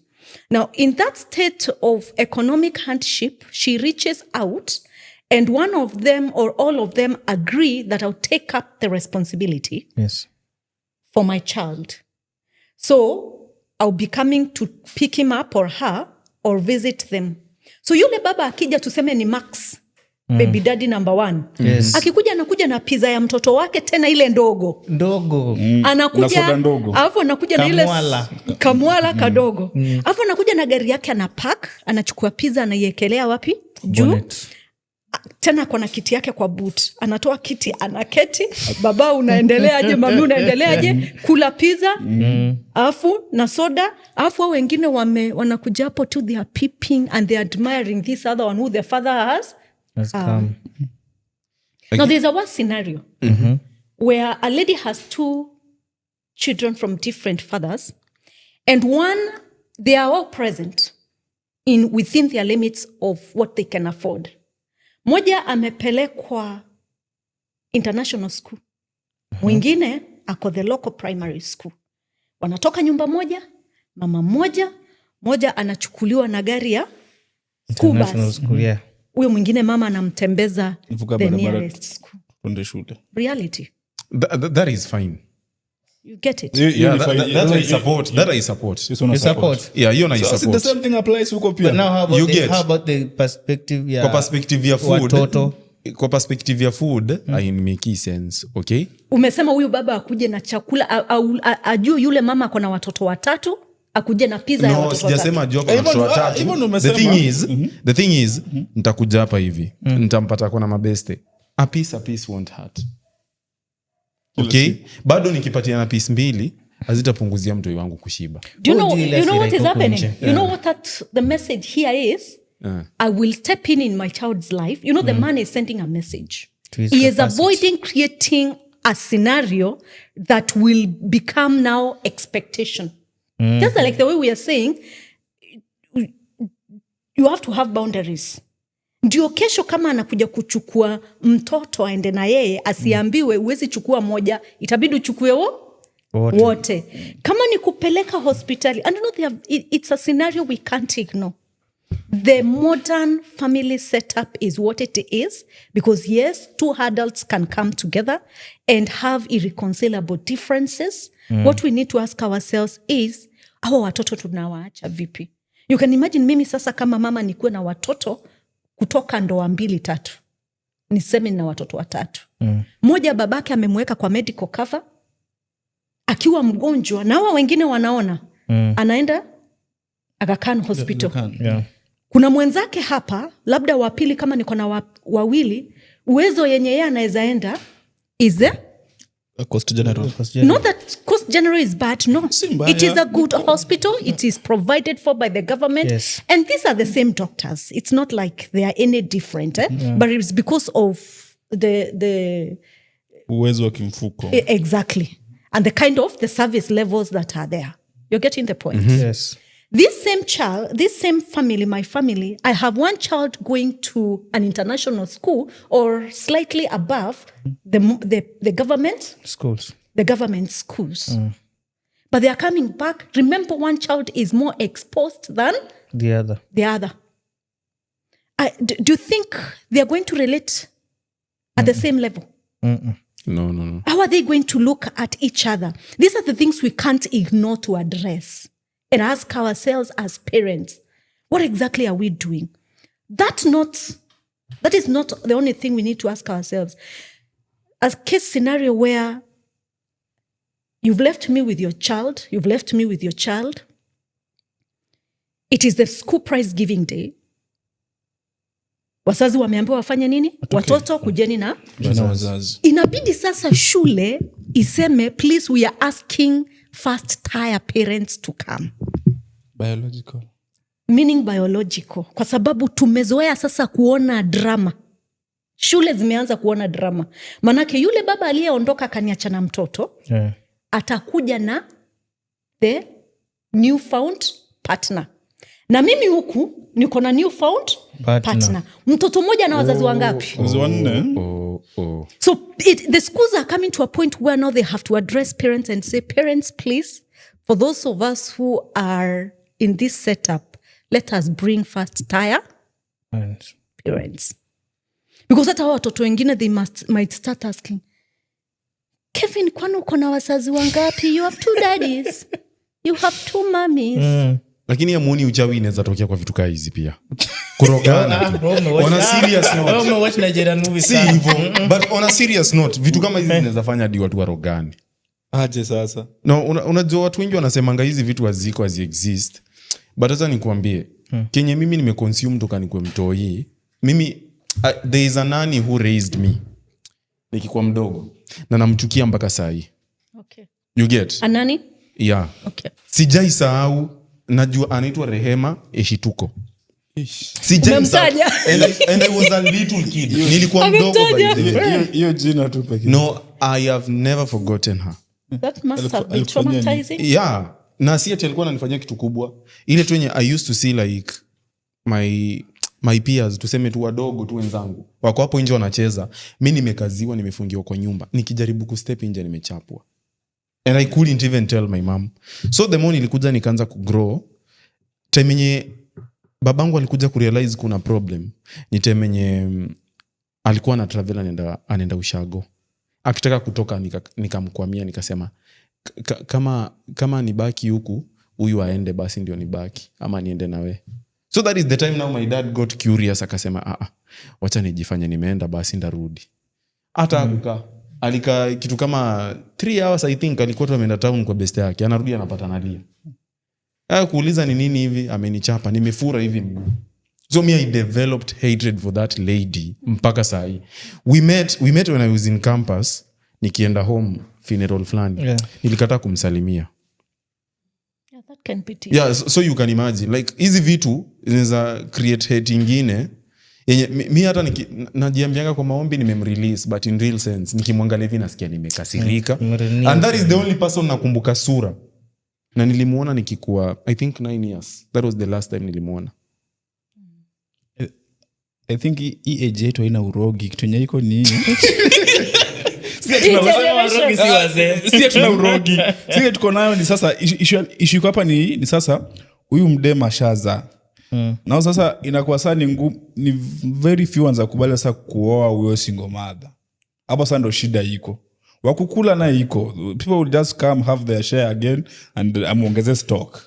Now in that state of economic hardship she reaches out and one of them or all of them agree that I'll take up the responsibility for my child. So I'll be coming to pick him up or her or visit them. So yule baba akija tuseme ni Max, baby daddy number 1. Akikuja anakuja na pizza ya mtoto wake tena ile ndogo. Anakuja alafu anakuja na ile kamwala kadogo. Alafu anakuja na gari yake anapack, anachukua pizza anaiekelea wapi? Juu. Tena kuna kiti yake kwa boot. Anatoa kiti anaketi. Baba unaendeleaje? Mami unaendeleaje? Kula pizza. Alafu na soda. Alafu wao wengine wanakuja hapo tu, they are peeping and they are admiring this other one who their father has come. Now there's a worse scenario where a lady has 2 children from different fathers and one, they are all present within their limits of what they can afford. Moja amepelekwa international school. Mwingine ako the local primary school. Wanatoka nyumba moja, mama moja anachukuliwa na gari ya school bus. Huyo mwingine mama anamtembeza the nearest school. Reality. That is fine. You get it? That I support. You support? Yeah, you know, support. The same thing applies huko pia. But now how about the perspective ya kwa perspective ya food watoto? Kwa perspective ya food make sense, okay? Umesema huyu baba akuje na chakula ajue yule mama ako na watoto 3 akuje na pizza ya watoto 3. Sijasema ajue kwa watoto 3. The thing is nitakuja hapa hivi. Nitampata kwa na mabeste. A piece won't hurt. Okay? Bado nikipatiana piece 2 hazitapunguzia mtoi wangu kushiba. Do you know what is happening? You know what the message here is? I will step in my child's life. You know, the man is sending a message. He is avoiding creating a scenario that will become now expectation. Just like the way we are saying, you have to have boundaries. Ndio kesho kama anakuja kuchukua mtoto aende na yeye asiambiwe uwezi chukua moja, itabidi uchukue wote. Kama ni kupeleka hospitali, and you know it's a scenario we can't ignore. The modern family setup is what it is because yes, 2 adults can come together and have irreconcilable differences. What we need to ask ourselves is, hawa watoto tunawaacha vipi? You can imagine mimi sasa kama mama nikuwe na watoto kutoka ndoa 2-3. Niseme na watoto 3. Mmoja babake amemweka kwa medical cover. Akiwa mgonjwa na hawa wengine wanaona. Anaenda Aga Khan hospital. Kuna mwenzake hapa, labda wa pili kama niko na wawili, uwezo yenye yeye anaweza enda is there? Coast General. Not that Coast General is bad, no. It is a good hospital. It is provided for by the government. Yes. And these are the same doctors. It's not like they are any different. But it's because of the uwezo wa kimfuko. Exactly. And the kind of the service levels that are there. You're getting the point? Yes. This same child, this same family, my family, I have one child going to an international school or slightly above the government schools. The government schools. But they are coming back. Remember, one child is more exposed than the other. Do you think they are going to relate at the same level? No. How are they going to look at each other? These are the things we can't ignore to address and ask ourselves as parents, what exactly are we doing? That is not the only thing we need to ask ourselves. A case scenario where you've left me with your child, it is the school prize giving day. Wazazi wameambiwa wafanye nini? Watoto kujeni na wazazi. Inabidi sasa shule iseme, please, we are asking first tier parents to come. Biological. Meaning biological. Kwa sababu tumezoea sasa kuona drama. Shule zimeanza kuona drama. Manake yule baba aliyeondoka kaniacha na mtoto, atakuja na the newfound partner. na mimi huku niko na new found partner. Mtoto mmoja na wazazi wangapi? So the schools are coming to a point where now they have to address parents and say, parents, please, for those of us who are in this setup, let us bring first tier parents. Because hata watoto wengine, they might start asking, Kevin, kwani uko na wazazi wangapi? You have 2 daddies. You have 2 mummies. Lakini ya muoni uchawi inaweza tokea kwa vitu kaa hizi pia. Kurogana. On a serious note. Watch Nigerian movies. Si hivyo. But on a serious note, vitu kama hizi zinaweza fanya hadi watu warogane. Aje sasa. No, unajua watu wengi wanasemanga hizi vitu haziko, exist. But hata nikuambie, kenye mimi nimeconsume toka nikuwe mtoi. Mimi there is a nanny who raised me. Nikikuwa mdogo na namchukia mpaka saa hii. Okay. You get? Anani? Yeah. Okay. Sijai sahau, najua anaitwa Rehema Eshituko. Sijai sahau. And I was a little kid. Nilikuwa mdogo by hiyo jina tu pekee. No, I have never forgotten her. That must have been traumatizing. Yeah. Na si ati alikuwa ananifanyia kitu kubwa. Ile tu yenye I used to see like my peers, tuseme tu wadogo tu wenzangu wako hapo nje wanacheza, mimi nimekaziwa, nimefungiwa kwa nyumba, nikijaribu kustep nje nimechapwa, and I couldn't even tell my mom. So the morning nilikuja nikaanza kugrow, time yenye babangu alikuja kurealize kuna problem, ni time yenye alikuwa na travel anaenda ushago, akitaka kutoka nikamkwamia nikasema kama nibaki huku huyu aende basi ndio nibaki, ama niende nawe. So that is the time now my dad got curious, akasema wacha nijifanye nimeenda basi ndarudi. Hata akuka alika kitu kama 3 hours I think, alikuwa tu ameenda town kwa best yake, anarudi anapata nalia. Kuuliza ni nini hivi, amenichapa, nimefura hivi mguu. So me I developed hatred for that lady mpaka saa hii. We met when I was in campus, nikienda home funeral flani. Yeah. Nilikataa kumsalimia. That can be deep. Yeah, so you can imagine like hizi vitu zinaweza create hate ingine yenye mimi hata najiambianga kwa maombi nimemrelease, but in real sense nikimwangalia hivi nasikia nimekasirika. And that is the only person nakumbuka sura, na nilimuona nikikuwa I think 9 years. That was the last time nilimuona. I think age yetu haina urogi, kitu yenye iko ni si tuna urogi. Sisi tuko nayo ni sasa issue hapa ni sasa huyu mdema shaza. Na sasa inakuwa sana ni very few ones akubali sasa kuoa huyo single mother. Hapo sasa ndo shida iko. Wakukula na iko. People will just come have their share again and amuongeze stock.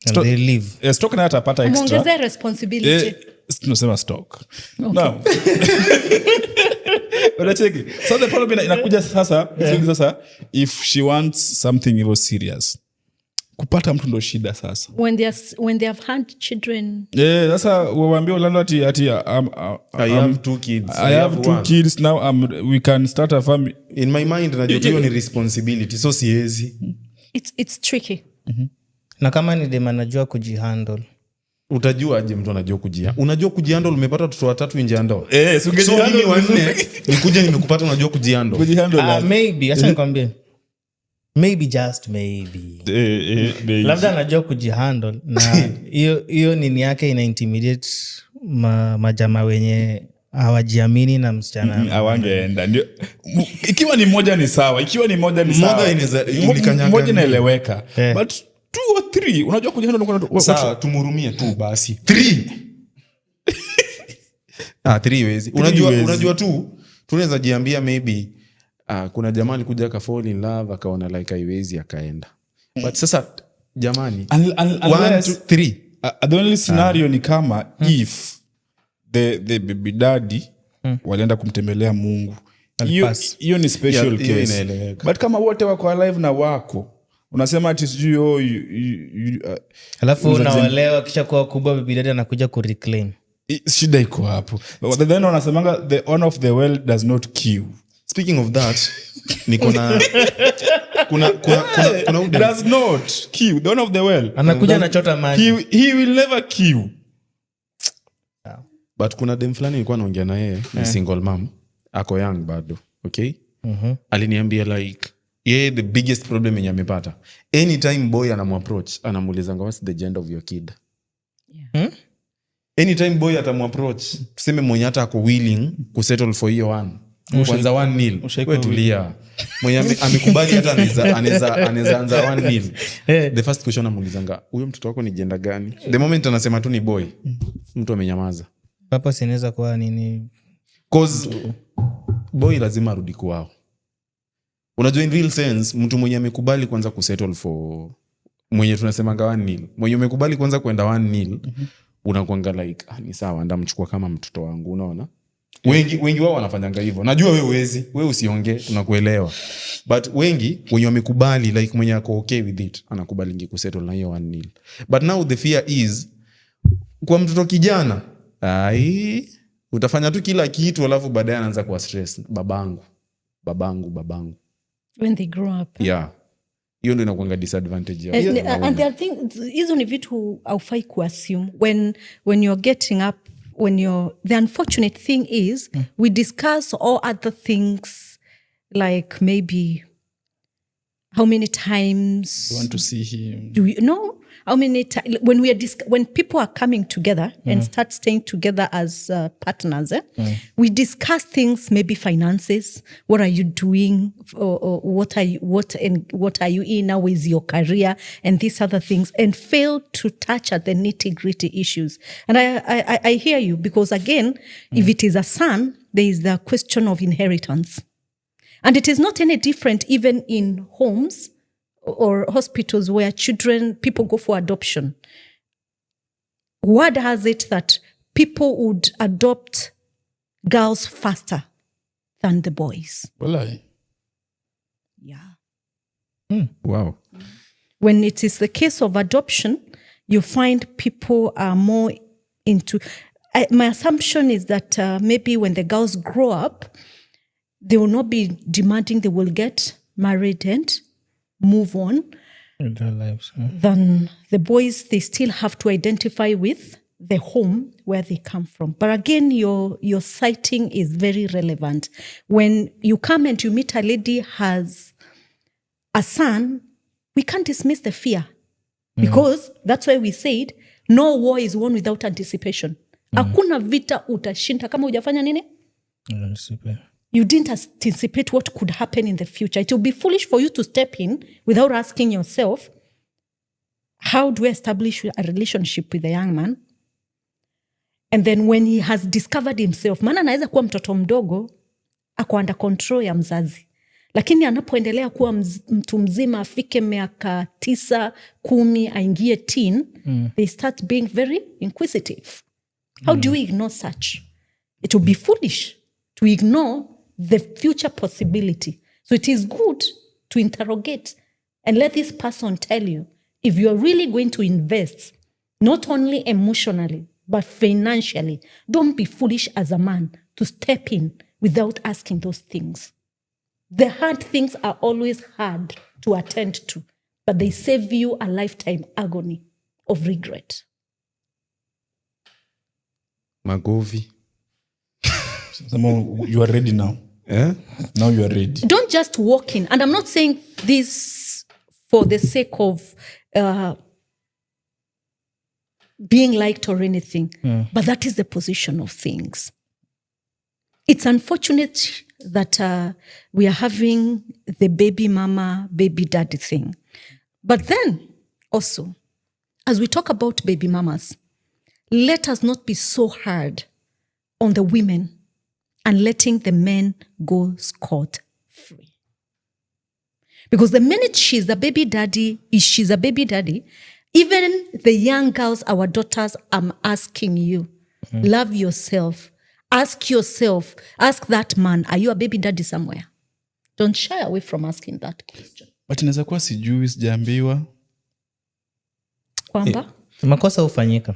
And they leave. Stock na atapata extra. Amuongeze responsibility. Tunasema stock. Okay. Now. Unacheki. So the problem inakuja sasa, if she wants something even serious, kupata mtu ndo shida sasa. When they have had children. Sasa waambie Orlando ati I have 2 kids. I have 2 kids now, we can start a family. In my mind najua hiyo ni responsibility, so siwezi. It's tricky. Na kama ni dem anajua kujihandle, utajua aje mtu anajua kujihandle? Unajua kujihandle, umepata watoto 3 nje ya ndoa. So mimi 4 nikuja nimekupata unajua kujihandle. Maybe acha nikwambie, maybe just maybe labda anajua kujihandle na hiyo nini yake ina intimidate majama wenye hawajiamini na msichana hawangeenda. Ndio ikiwa ni moja ni sawa, moja inaeleweka, but 2 or 3 unajua kujihandle. Sawa, tumhurumie tu basi 3 3 wezi. Unajua tu tunaweza jiambia maybe kuna jamaa alikuja ka fall in love akaona like haiwezi akaenda. But sasa jamani, 1 2 3 the only scenario ni kama if the baby daddy walienda kumtembelea Mungu, hiyo ni special case. But kama wote wako alive na wako unasema ati sijui alafu unawalewa kisha kwa kubwa baby daddy anakuja ku reclaim, shida iko hapo. Then wanasemanga the honor of the well does not kill. Speaking of that, niko na kuna does not kill the honor of the well. Anakuja na chota maji. He will never kill. But kuna dem fulani nilikuwa naongea na yeye, ni single mom, ako young bado, okay? Aliniambia like the biggest problem yenye amepata, anytime boy anamapproach anamuuliza what's the gender of your kid. anytime boy atamapproach tuseme mwenye hata ako willing kusettle for hiyo one kwanza 1-0 wewe tulia mwenye amekubali hata anaweza anza 1-0 the first question amuulizanga huyo mtoto wako ni gender gani the moment anasema tu ni boy mtu amenyamaza papa sinaweza kuwa nini cause boy lazima arudi kwao. Unajua in real sense mtu mwenye amekubali kwanza kusettle for mwenye tunasemanga 1-0 mwenye umekubali kwanza kwenda 1-0 unakuanga like ni sawa ndamchukua kama mtoto wangu unaona. Wengi wao wanafanyanga hivyo. Najua wewe huwezi, wewe usiongee tunakuelewa. But wengi wenye wamekubali like mwenye ako okay with it anakubali kusettle na hiyo 1-0. But now the fear is kwa mtoto kijana utafanya tu kila kitu alafu baadaye anaanza kuwa stress babangu when they grow up. Yeah. Hiyo ndio inakuanga disadvantage and there are things hizo ni vitu haufai kuassume when you're getting up the unfortunate thing is we discuss all other things like maybe how many times you want to see him, do you know how many times when people are coming together and start staying together as partners we discuss things maybe finances, what are you doing or what are you in now is your career and these other things and fail to touch at the nitty-gritty issues. And I hear you because again if it is a son there is the question of inheritance. And it is not any different even in homes or hospitals where people go for adoption. Word has it that people would adopt girls faster than the boys. Well, Yeah. Wow. When it is the case of adoption, you find people are more into... my assumption is that maybe when the girls grow up, they will not be demanding they will get married and move on in their lives. Than the boys, they still have to identify with the home where they come from. But again, your citing is very relevant. When you come and you meet a lady has a son, we can't dismiss the fear. Because that's why we said, no war is won without anticipation. Hakuna vita utashinda kama hujafanya nini? You didn't anticipate what could happen in the future. It will be foolish for you to step in without asking yourself, how do I establish a relationship with a young man? And then when he has discovered himself, maana anaweza kuwa mtoto mdogo, ako under control ya mzazi. Lakini anapoendelea kuwa mtu mzima, afike miaka 9, 10, aingie teen, they start being very inquisitive. How do we ignore such? It will be foolish to ignore the future possibility. So it is good to interrogate and let this person tell you if you're really going to invest, not only emotionally, but financially. Don't be foolish as a man to step in without asking those things. The hard things are always hard to attend to, but they save you a lifetime agony of regret. Magovi. You are ready now. Now you are ready. Don't just walk in. And I'm not saying this for the sake of being liked or anything, but that is the position of things. It's unfortunate that we are having the baby mama, baby daddy thing. But then also, as we talk about baby mamas, let us not be so hard on the women and letting the men go scot-free. Because the minute she's a baby daddy, even the young girls, our daughters, I'm asking you, love yourself. Ask yourself, ask that man, are you a baby daddy somewhere? Don't shy away from asking that question. But inaweza kuwa sijui, sijaambiwa. Kwamba? Makosa hufanyika.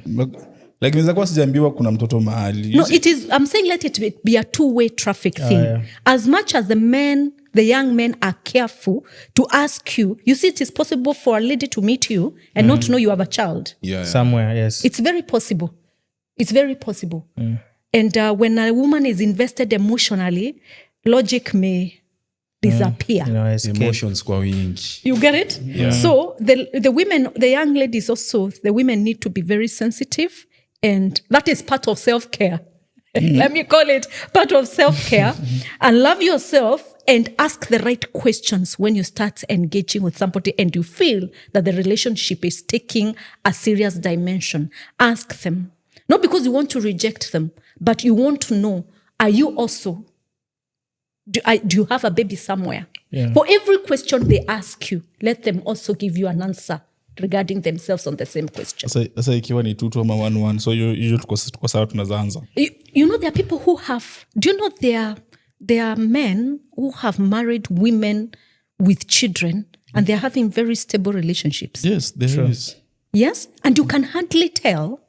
Like inaweza kuwa sijaambiwa kuna mtoto mahali. No, I'm saying let it be a two-way traffic thing. Yeah. As much as the young men are careful to ask you, you see it is possible for a lady to meet you and not know you have a child. Yeah. Somewhere, yes. It's very possible. It's very possible. And when a woman is invested emotionally, logic may disappear. escape. Emotions kwa wingi. You get it? So the women, the young ladies also, the women need to be very sensitive, and that is part of self-care. Let me call it part of self-care. And love yourself and ask the right questions when you start engaging with somebody and you feel that the relationship is taking a serious dimension. Ask them. Not because you want to reject them, but you want to know, are you also, do you have a baby somewhere? For every question they ask you, let them also give you an answer regarding themselves on the same question. Sasa ikiwa ni 2 ama 1-1, so you tuko sawa tunaanza. You know, there are people who have, do you know there are men who have married women with children and they're having very stable relationships. Yes, there is. Yes? And you can hardly tell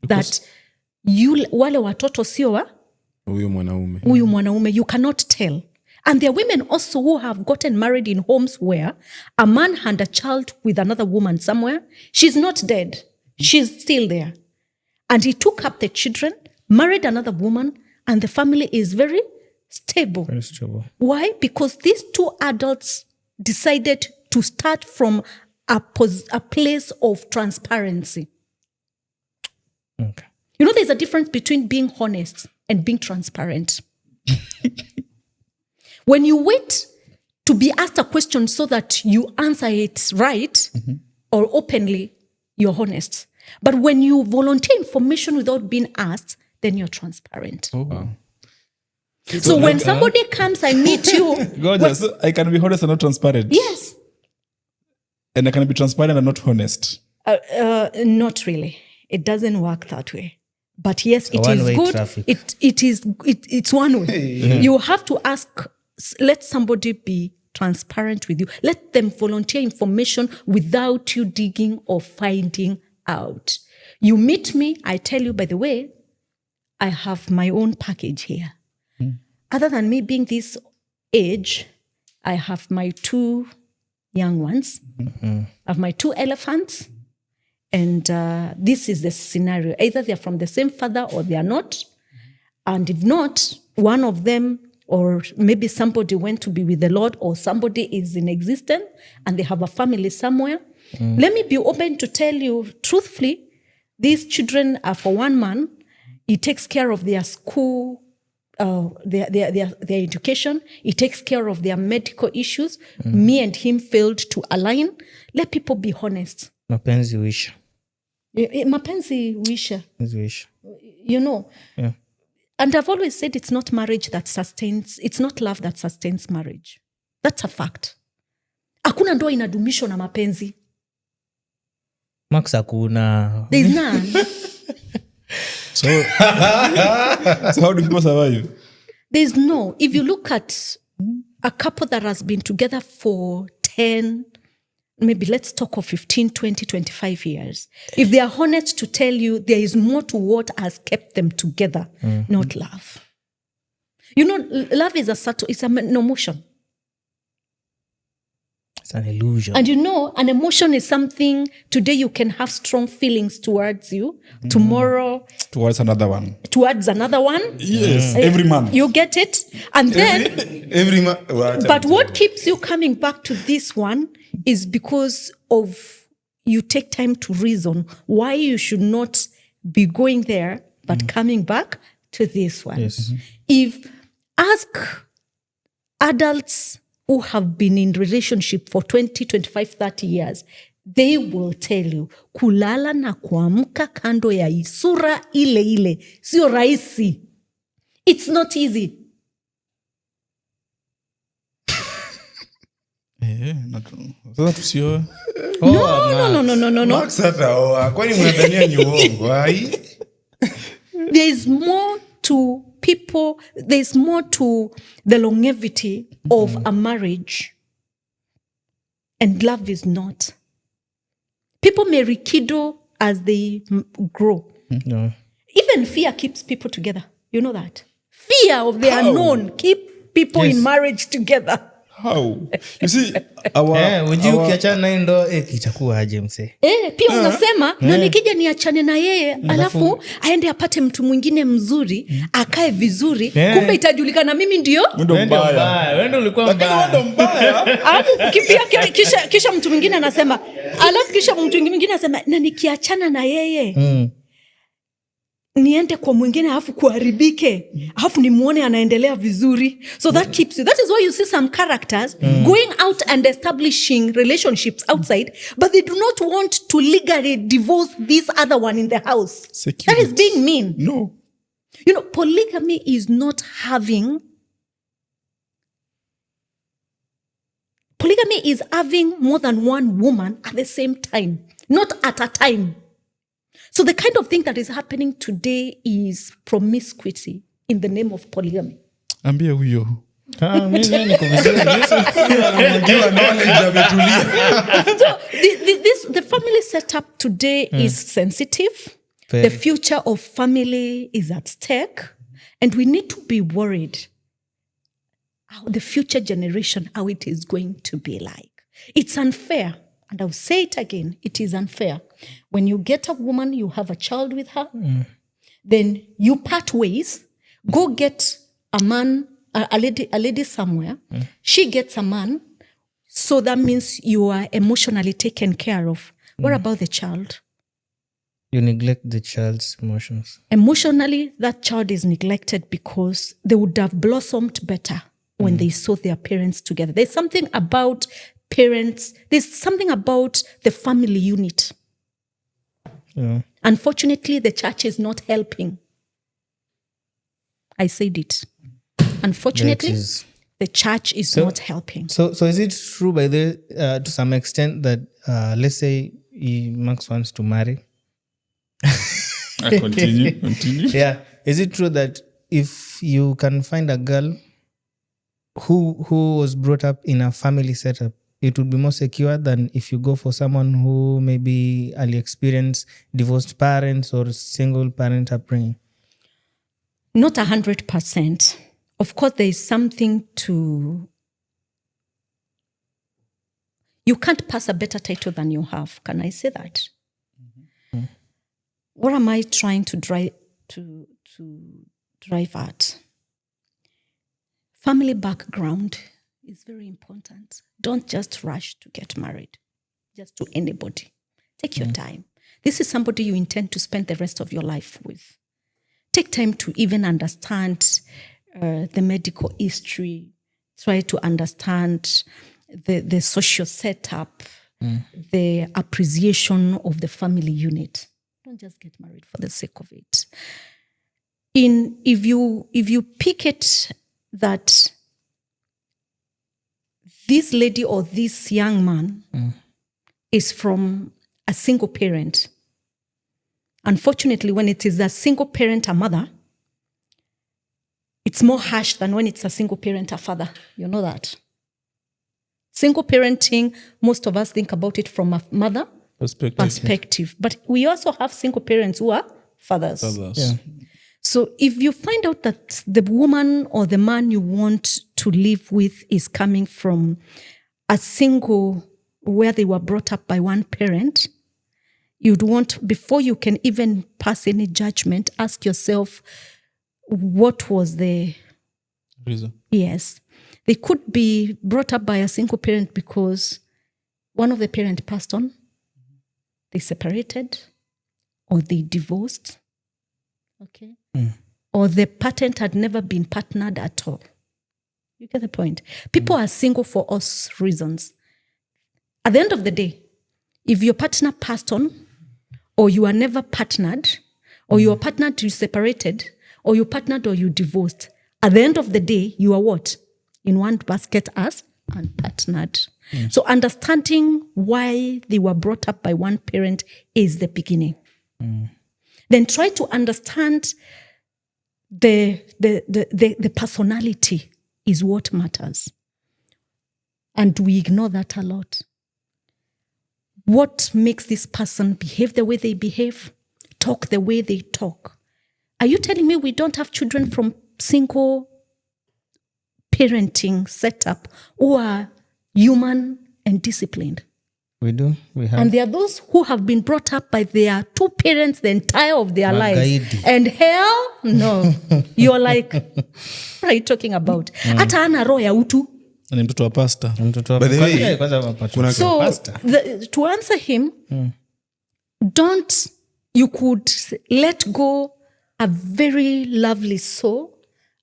that wale watoto sio wa Huyu mwanaume. huyu mwanaume. You cannot tell. And there are women also who have gotten married in homes where a man had a child with another woman somewhere. She's not dead. She's still there. And he took up the children, married another woman, and the family is very stable. Very stable. Why? Because these 2 adults decided to start from a place of transparency. Okay. You know, there's a difference between being honest and being transparent. When you wait to be asked a question so that you answer it right or openly, you're honest. But when you volunteer information without being asked, then you're transparent. Oh, wow. So when somebody comes, I meet you. Gorgeous. So I can be honest and not transparent. Yes. And I can be transparent and not honest. Not really. It doesn't work that way. But yes, it is one-way good. traffic. It's one way. You have to ask, let somebody be transparent with you. Let them volunteer information without you digging or finding out. You meet me, I tell you, by the way, I have my own package here. Other than me being this age, I have my 2 young ones. I have my 2 elephants. And this is the scenario. Either they're from the same father or they are not. And if not, one of them, or maybe somebody went to be with the Lord, or somebody is in existence and they have a family somewhere. Let me be open to tell you, truthfully, these children are for one man. He takes care of their school, their education. He takes care of their medical issues. Me and him failed to align. Let people be honest. Mapenzi huisha. Mapenzi huisha. Huisha. You know. Yeah. And I've always said it's not marriage that sustains, it's not love that sustains marriage. That's a fact. Hakuna ndoa inadumishwa na mapenzi. Max hakuna. There is none. So how do people survive? There's no. If you look at a couple that has been together for 10, maybe let's talk of 15, 20, 25 years. If they are honest to tell you, there is more to what has kept them together, not love. You know, love is it's an emotion. It's an illusion. And you know, an emotion is something, today you can have strong feelings towards you, tomorrow Towards another one. towards another one. Yes, every month. You get it? And then, Every month. but what keeps you coming back to this one is because of you take time to reason why you should not be going there, but coming back to this one. Yes. If ask adults who have been in relationship for 20, 25, 30 years, they will tell you, kulala na kuamka kando ya isura ile ile, sio rahisi. It's not easy. Sasa tusioe. No. Max hataoa. Kwani mnadhania ni uongo? Ai. There is more to people, there's more to the longevity of a marriage. And love is not. People may rekindle as they grow. No. Even fear keeps people together. You know that? Fear of the unknown keep people in marriage together. How? You see, our ukiachana naye ndo kitakuwa aje msee? Pia unasema na nikija niachane na yeye alafu aende apate mtu mwingine mzuri akae vizuri, kumbe itajulikana mimi ndio mbaya. Wewe ndio ulikuwa mbaya. Alafu kisha mtu mwingine anasema, na nikiachana na yeye niende kwa mwingine alafu kuharibike, alafu nimuone anaendelea vizuri. So that keeps you. That is why you see some characters going out and establishing relationships outside, but they do not want to legally divorce this other one in the house. Security. That is being mean. No. You know, polygamy is not having... Polygamy is having more than one woman at the same time, not at a time. So the kind of thing that is happening today is promiscuity in the name of polygamy. Ambia huyo. The family setup today is sensitive. The future of family is at stake. And we need to be worried how the future generation, how it is going to be like. It's unfair. And I'll say it again, it is unfair. When you get a woman, you have a child with her, then you part ways, go get a man, a lady somewhere, she gets a man, so that means you are emotionally taken care of. What about the child? You neglect the child's emotions. Emotionally, that child is neglected because they would have blossomed better when they saw their parents together. There's something about parents, there's something about the family unit. Yeah. Unfortunately, the church is not helping. I said it. Unfortunately, the church is not helping. So is it true by to some extent that let's say Max wants to marry? Continue. Yeah. Is it true that if you can find a girl who was brought up in a family setup, it would be more secure than if you go for someone who maybe early experienced divorced parents or single parent upbringing? Not 100%. Of course, there is something to... You can't pass a better title than you have. Can I say that? Mm-hmm. What am I trying to drive at? Family background is very important. Don't just rush to get married, just to anybody. Take your time. This is somebody you intend to spend the rest of your life with. Take time to even understand the medical history. Try to understand the social setup, the appreciation of the family unit. Don't just get married for the sake of it. If you pick it that this lady or this young man is from a single parent. Unfortunately, when it is a single parent, a mother, it's more harsh than when it's a single parent, a father. You know that. Single parenting, most of us think about it from a mother perspective. But we also have single parents who are fathers. Yeah. So if you find out that the woman or the man you want to live with is coming from a single where they were brought up by one parent, you'd want, before you can even pass any judgment, ask yourself, what was the reason? Yes. They could be brought up by a single parent because one of the parents passed on, they separated, or they divorced. Okay. Or the parent had never been partnered at all. You get the point? People are single for all reasons. At the end of the day, if your partner passed on, or you are never partnered, or you are partnered, you separated, or you partnered or you divorced, at the end of the day, you are what? In one basket as unpartnered. So understanding why they were brought up by one parent is the beginning. Then try to understand the personality is what matters. And we ignore that a lot. What makes this person behave the way they behave, talk the way they talk? Are you telling me we don't have children from single parenting setup who are human and disciplined. We do. We have. And there are those who have been brought up by their two parents the entire of their lives. Magaidi. And hell, no. You're like, what are you talking about? Hata ana roho ya utu. ni mtoto wa pasta. Mtoto wa By the way, kwanza- kwanza wapata- So pasta. to answer him, you could let go a very lovely soul,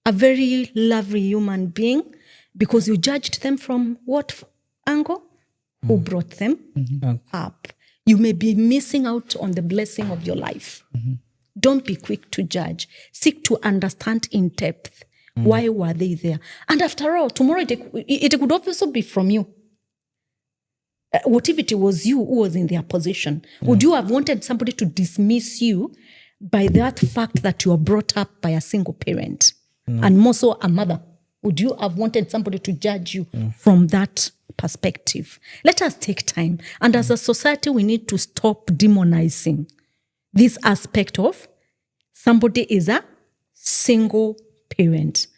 a very lovely human being, because you judged them from what angle? Who brought them up. You may be missing out on the blessing of your life. Don't be quick to judge. Seek to understand in depth. Why were they there? And after all, tomorrow it could also be from you. What if it was you who was in their position? Would you have wanted somebody to dismiss you by that fact that you are brought up by a single parent? And more so a mother? Would you have wanted somebody to judge you from that perspective? Let us take time. And as a society, we need to stop demonizing this aspect of somebody is a single parent.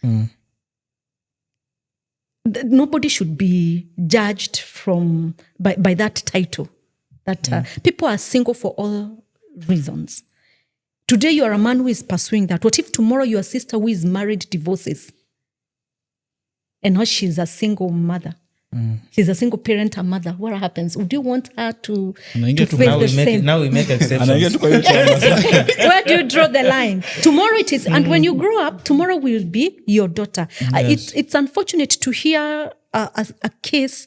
Nobody should be judged by that title. That people are single for all reasons. Today you are a man who is pursuing that. What if tomorrow your sister who is married divorces? And now she's a single mother. She's a single parent, a mother. What happens? Would you want her to face Now the we make same? it- now we make exceptions. Anaingia tu kwa hiyo chama sasa. Where do you draw the line? Tomorrow it is, and when you grow up, tomorrow will be your daughter. It's unfortunate to hear a case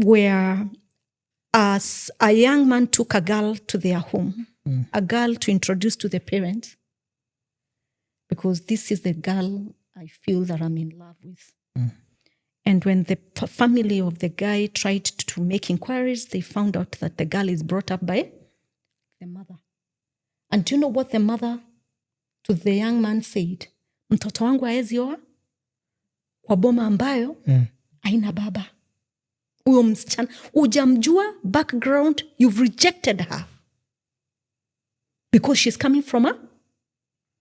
where a young man took a girl to their home, a girl to introduce to the parents, because this is the girl I feel that I'm in love with. And when the family of the guy tried to make inquiries, they found out that the girl is brought up by the mother. And do you know what the mother to the young man said? Mtoto wangu haezi oa kwa boma ambayo haina baba. Huyo msichana, hujamjua background, you've rejected her. Because she's coming from a...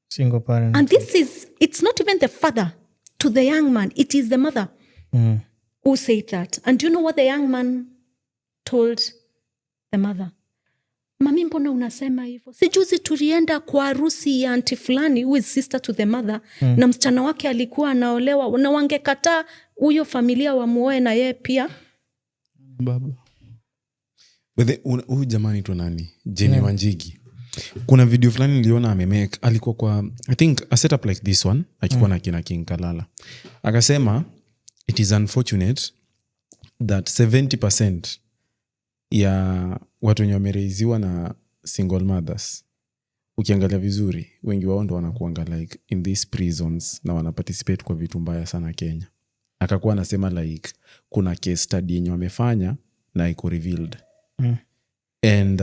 Single parent. And it's not even the father to the young man, it is the mother who said that. And do you know what the young man told the mother? Mami, mbona unasema hivyo? Sijuzi tulienda kwa harusi ya auntie fulani who is sister to the mother, na msichana wake alikuwa anaolewa, na wangekataa huyo familia wamuoe na yeye pia. Baba. Huyu jamani tu nani? Jenny Wanjigi. Kuna video fulani niliona amemake, alikuwa kwa I think a setup like this one, akikuwa na kina King Kalala. Akasema it is unfortunate that 70% ya watu wenye wamereiziwa na single mothers, ukiangalia vizuri, wengi wao ndo wanakuanga like in these prisons na wanaparticipate kwa vitu mbaya sana Kenya. Akakuwa anasema like kuna case study yenye wamefanya na iko revealed. And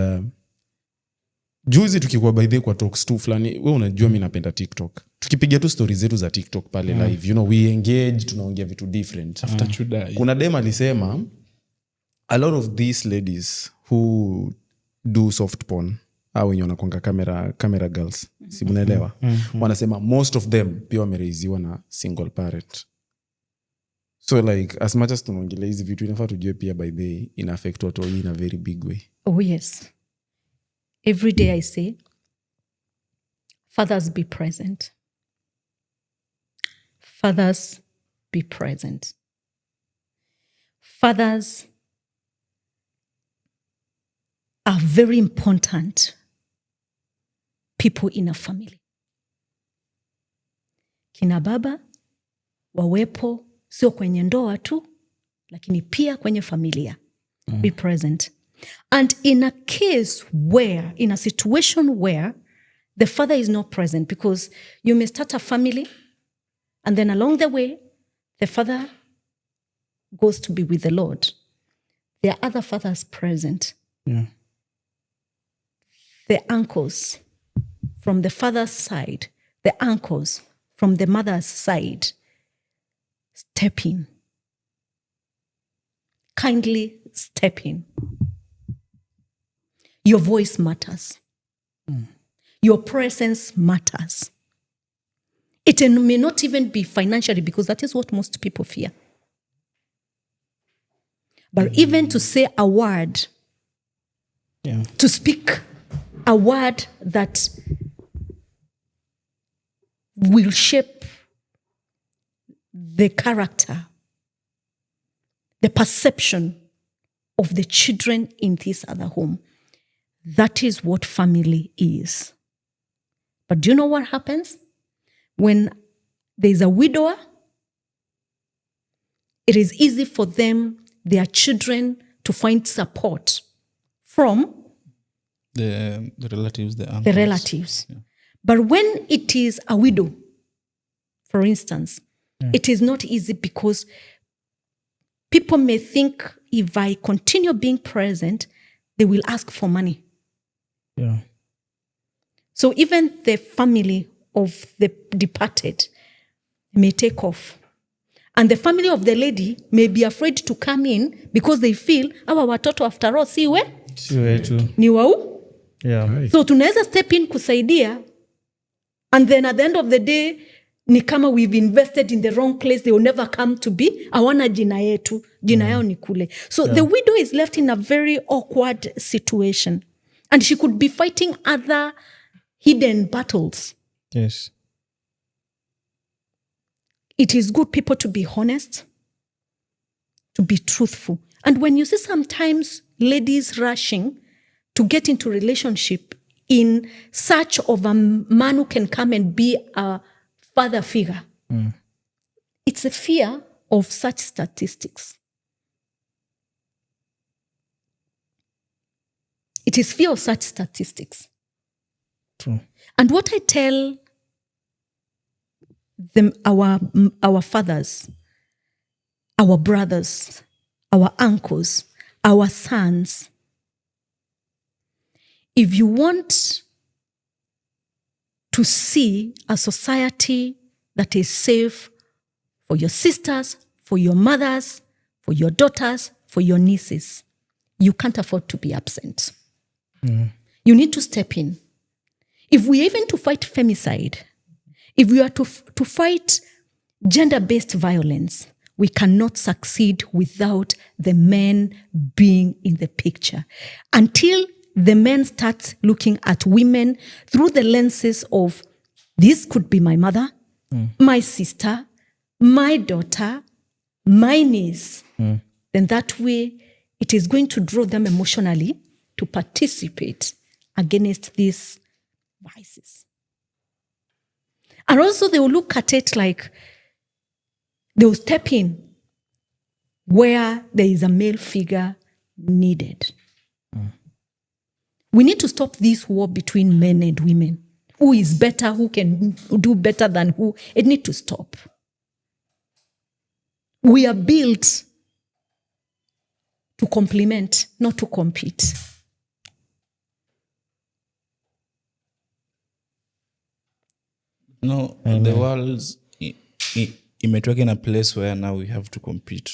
juzi tukikuwa by the kwa talks tu fulani, wewe unajua mimi napenda TikTok. Tukipiga tu stories zetu za TikTok pale live, you know, we engage, tunaongea vitu different. After chudai. Kuna dem alisema a lot of these ladies who do soft porn au wenye wanakuanga camera girls, si mnaelewa? Wanasema most of them pia wamereiziwa na single parent. So like as much as tunaongelea hizi vitu, inafaa tujue pia by the ina affect watu in a very big way. Oh yes. Every day I say, fathers be present. Fathers be present. Fathers are very important people in a family. Kina baba wawepo sio kwenye ndoa tu, lakini pia kwenye familia. Be present. And in a case where, in a situation where the father is not present, because you may start a family and then along the way, the father goes to be with the Lord. There are other fathers present. The uncles from the father's side, the uncles from the mother's side, step in. Kindly step in. Your voice matters. Your presence matters. It may not even be financially, because that is what most people fear. But even to say a word, to speak a word that will shape the character, the perception of the children in this other home. That is what family is. But do you know what happens? When there's a widower, it is easy for them, their children, to find support from The relatives, the uncles. the relatives. Yeah. But when it is a widow, for instance, it is not easy, because people may think if I continue being present, they will ask for money. Yeah. So even the family of the departed may take off. And the family of the lady may be afraid to come in, because they feel, awa watoto after all, siwe ni wau. Yeah. So tunaweza step in kusaidia, and then at the end of the day, ni kama we've invested in the wrong place, they will never come to be. Hawana jina yetu, jina yao ni kule. So the widow is left in a very awkward situation, and she could be fighting other hidden battles. Yes. It is good, people, to be honest, to be truthful. And when you see sometimes ladies rushing to get into relationship in search of a man who can come and be a father figure, it's a fear of such statistics. It is fear of such statistics. True. And what I tell them, our fathers, our brothers, our uncles, our sons, if you want to see a society that is safe for your sisters, for your mothers, for your daughters, for your nieces, you can't afford to be absent. You need to step in. If we are even to fight femicide, if we are to fight gender-based violence, we cannot succeed without the men being in the picture. Until the men start looking at women through the lenses of, this could be my mother, my sister, my daughter, my niece, then that way it is going to draw them emotionally to participate against these vices. And also they will look at it like they will step in where there is a male figure needed. We need to stop this war between men and women. Who is better, who can do better than who? It needs to stop. We are built to complement, not to compete. No, the world's imetoka in a place where now we have to compete.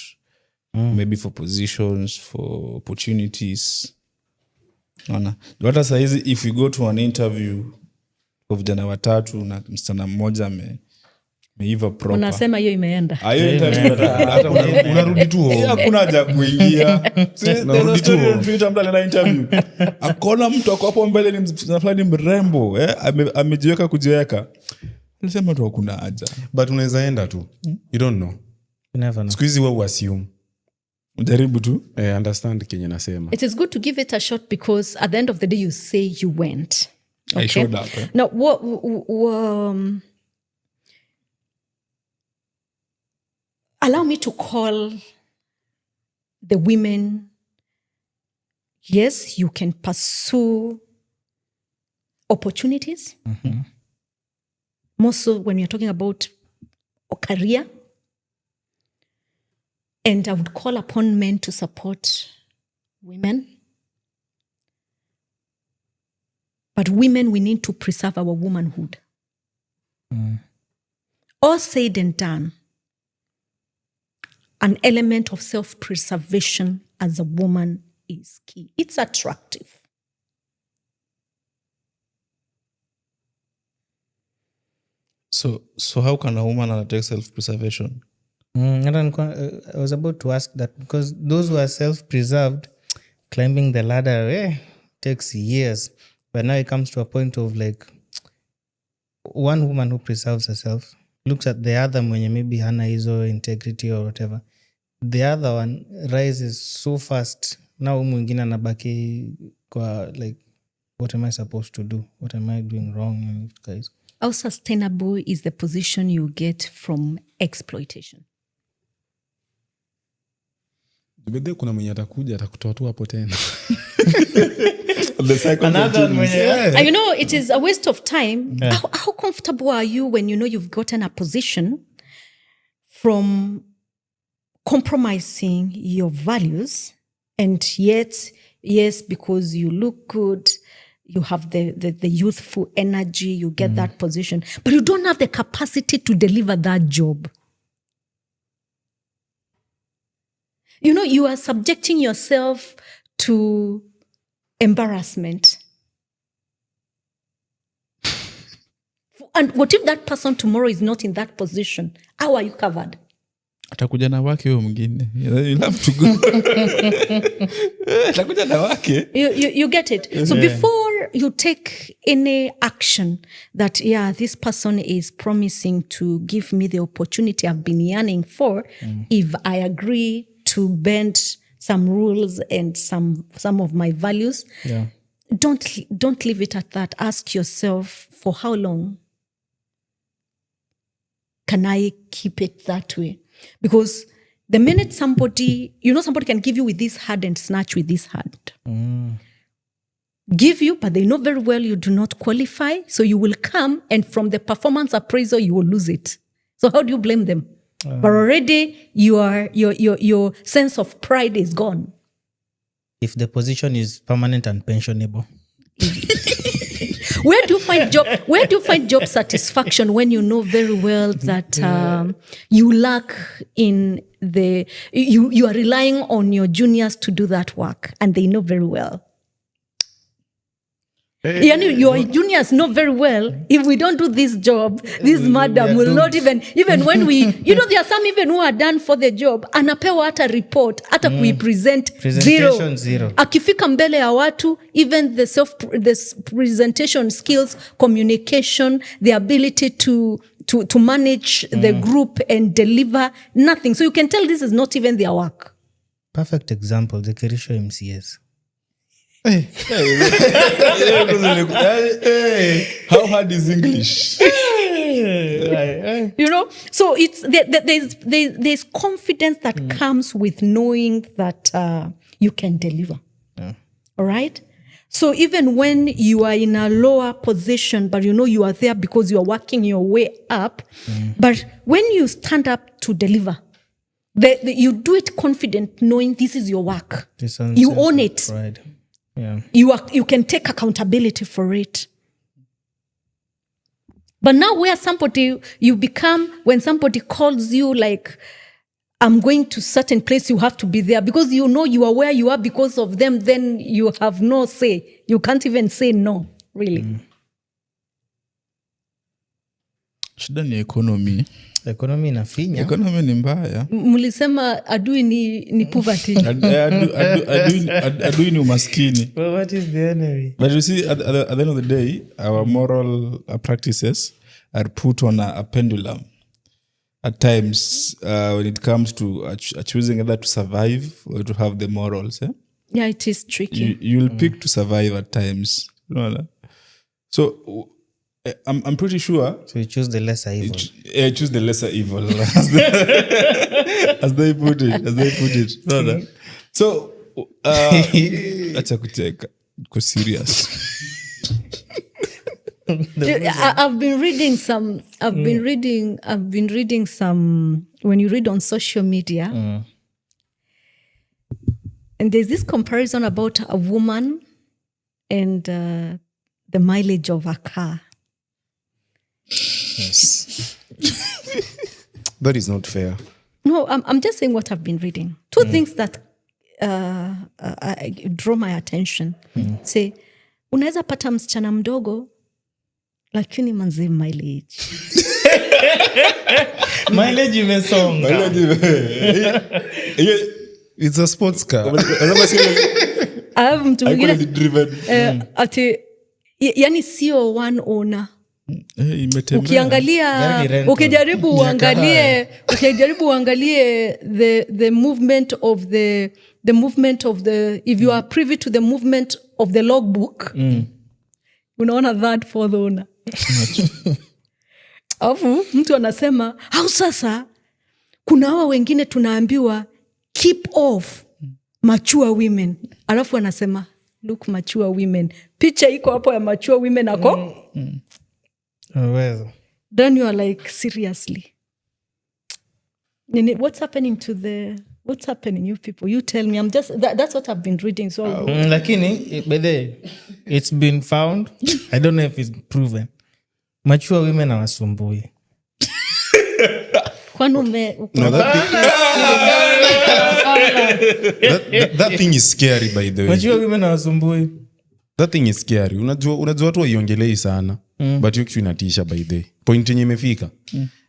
Maybe for positions, for opportunities. Hata saizi if we go to an interview of vijana watatu na msichana mmoja ameiva proper. Unasema hiyo imeenda. Hiyo interview hata unarudi tu home. hakuna haja kuingia. Unarudi tu home. Twitter mtu ana interview. Akona mtu ako hapo mbele ni msichana fulani mrembo, amejiweka kujiweka. Nasema tu hakuna haja. But unaweza enda tu. You don't know. You never know. Siku hizi wewe assume. Jaribu tu. Understand kenye nasema. It is good to give it a shot, because at the end of the day you say you went. I showed up. Now, allow me to call the women. Yes, you can pursue opportunities. More so when you're talking about a career. And I would call upon men to support women. But women, we need to preserve our womanhood. All said and done, an element of self-preservation as a woman is key. It's attractive. So how can a woman undertake self-preservation? I was about to ask that because those who are self-preserved, climbing the ladder takes years. But now it comes to a point of like one woman who preserves herself looks at the other mwenye maybe hana hizo integrity or whatever. The other one rises so fast. Now mwingine anabaki kwa like, what am I supposed to do? What am I doing wrong, guys? How sustainable is the position you get from exploitation? Bedhe kuna mwenye atakuja atakutoa tu hapo tena. Another one mwenye And you know, it is a waste of time. How comfortable are you when you know you've gotten a position from compromising your values, and yet, yes, because you look good, you have the youthful energy, you get that position, but you don't have the capacity to deliver that job. You know, you are subjecting yourself to embarrassment. And what if that person tomorrow is not in that position? How are you covered? Atakuja na wake huyo mwingine. You'll have to go. Atakuja na wake. You get it? So before you take any action that, this person is promising to give me the opportunity I've been yearning for, if I agree to bend some rules and some of my values, don't leave it at that. Ask yourself, for how long can I keep it that way? Because the minute somebody can give you with this hand and snatch with this hand. Give you, but they know very well you do not qualify. So you will come, and from the performance appraisal, you will lose it. So how do you blame them? But already your sense of pride is gone. If the position is permanent and pensionable. Where do you find job satisfaction when you know very well that you lack in you are relying on your juniors to do that work, and they know very well? Your juniors know very well, if we don't do this job, this madam will not even when we, there are some even who are done for the job, anapewa hata report, hata kuipresent zero. Akifika mbele ya watu, even the presentation skills, communication, the ability to manage the group and deliver, nothing. So you can tell this is not even their work. Perfect example, the Kerisho MCS. How hard is English? So it's there's confidence that comes with knowing that you can deliver. All right. So even when you are in a lower position, but you are there because you are working your way up, but when you stand up to deliver, you do it confident, knowing this is your work. You own it. Pride. Yeah. You can take accountability for it. But now where somebody you become, when somebody calls you like, I'm going to certain place, you have to be there because you know you are where you are because of them, then you have no say. You can't even say no, really. Shida ni economy. Economy inafinya. Economy ni mbaya. Mulisema adui ni poverty. Adui ni umaskini. Well, what is the enemy? But you see, at the end of the day, our moral practices are put on a pendulum. At times, when it comes to choosing either to survive or to have the morals. Yeah, it is tricky. You'll pick to survive at times. So, I'm pretty sure. So you choose the lesser evil. Choose the lesser evil, as they put it. So, acha kuteka. Go serious. I've been reading some. When you read on social media, and there's this comparison about a woman and the mileage of a car. Yes. That is not fair. No, I'm just saying what I've been reading. Two things that draw my attention. Say, unaweza pata msichana mdogo lakini manzi mileage. Mileage imesonga. It's a sports car. Mtu mwingine ati yani sio one owner. Ukiangalia ukijaribu uangalie the movement of the if you are privy to the movement of the logbook, unaona that for the owner. Afu mtu anasema au sasa kuna hawa wengine tunaambiwa keep off mature women, alafu anasema look mature women, picha iko hapo ya mature women ako then you are like seriously what's happening you people, you tell me. I'm just that's what I've been reading, so lakini by the it's been found, I don't know if it's proven, mature women hawasumbui. That thing is scary, by the way. Mature women hawasumbui. That thing is scary. Unajua watu waiongelei sana, but hiyo kitu inatisha, by the way. Point yenye imefika.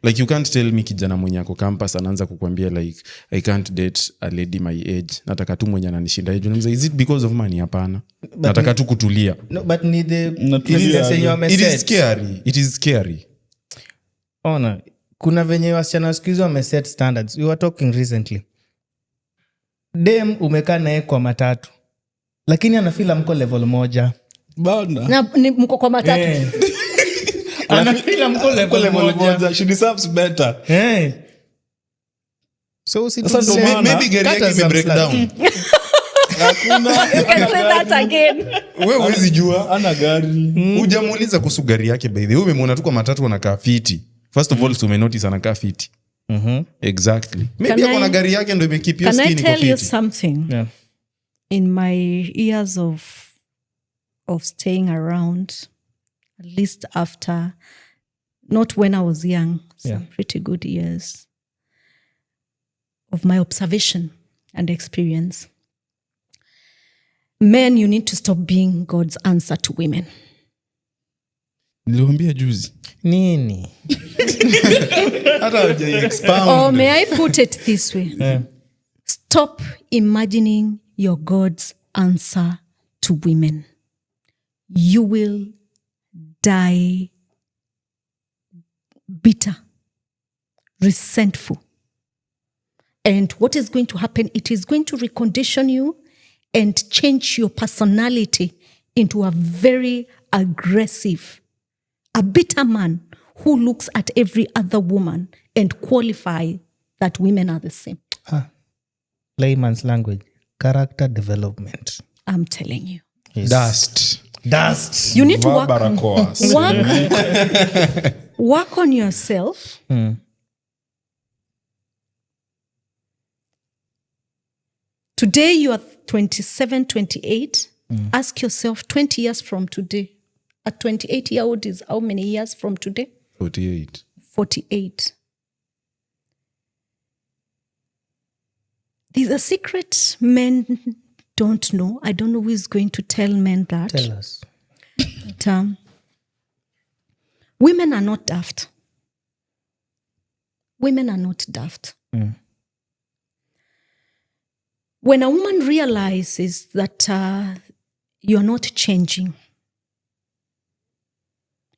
Like you can't tell me kijana mwenye ako campus anaanza kukwambia like I can't date a lady my age. Nataka tu mwenye ananishinda age. Unamza is it because of money? Hapana. Nataka tu kutulia. No, but ni the it is scary. It is scary. Ona, kuna venye wasichana siku hizi wameset standards. We were talking recently. Dem umekaa naye kwa matatu, lakini anafila mko level moja bana na mko kwa matatu. Anafila mko level moja. She deserves better. So maybe gari yake ime break down. Hakuna. You can say that again. Wewe huwezi jua ana gari. Hujamuuliza kuhusu gari yake, by the way. Umemwona tu kwa matatu anakaa fiti. First of all, so notice anakaa fiti. Exactly. Maybe akona gari yake ndio imekeep your skin iko fiti. Can I tell you something? Yeah. In my years of staying around, at least after, not when I was young, some pretty good years of my observation and experience. Men, you need to stop being God's answer to women. Niliwaambia juzi. Nini? Hata huja expound. Or may I put it this way? Stop imagining your God's answer to women. You will die bitter, resentful. And what is going to happen? It is going to recondition you and change your personality into a very aggressive, a bitter man who looks at every other woman and qualify that women are the same. Layman's language. Character development. I'm telling you. Dust. You need to work on yourself. Today you are 27, 28. Ask yourself 20 years from today. A 28-year-old is how many years from today? 48. 48. There's a secret men don't know. I don't know who is going to tell men that. Tell us. But, women are not daft. Women are not daft. When a woman realizes that you're not changing,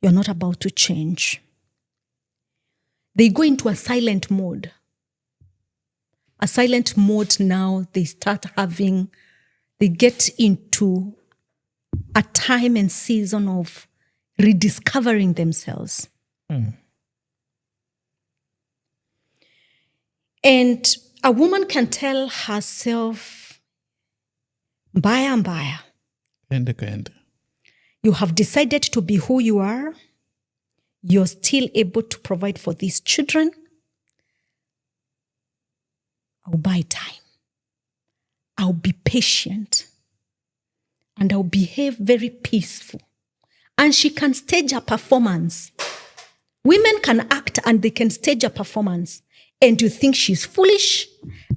you're not about to change, they go into a silent mode. A silent mode now, they get into a time and season of rediscovering themselves. And a woman can tell herself, mbaya. You have decided to be who you are. You're still able to provide for these children. I'll buy time. I'll be patient. And I'll behave very peaceful. And she can stage a performance. Women can act and they can stage a performance. And you think she's foolish,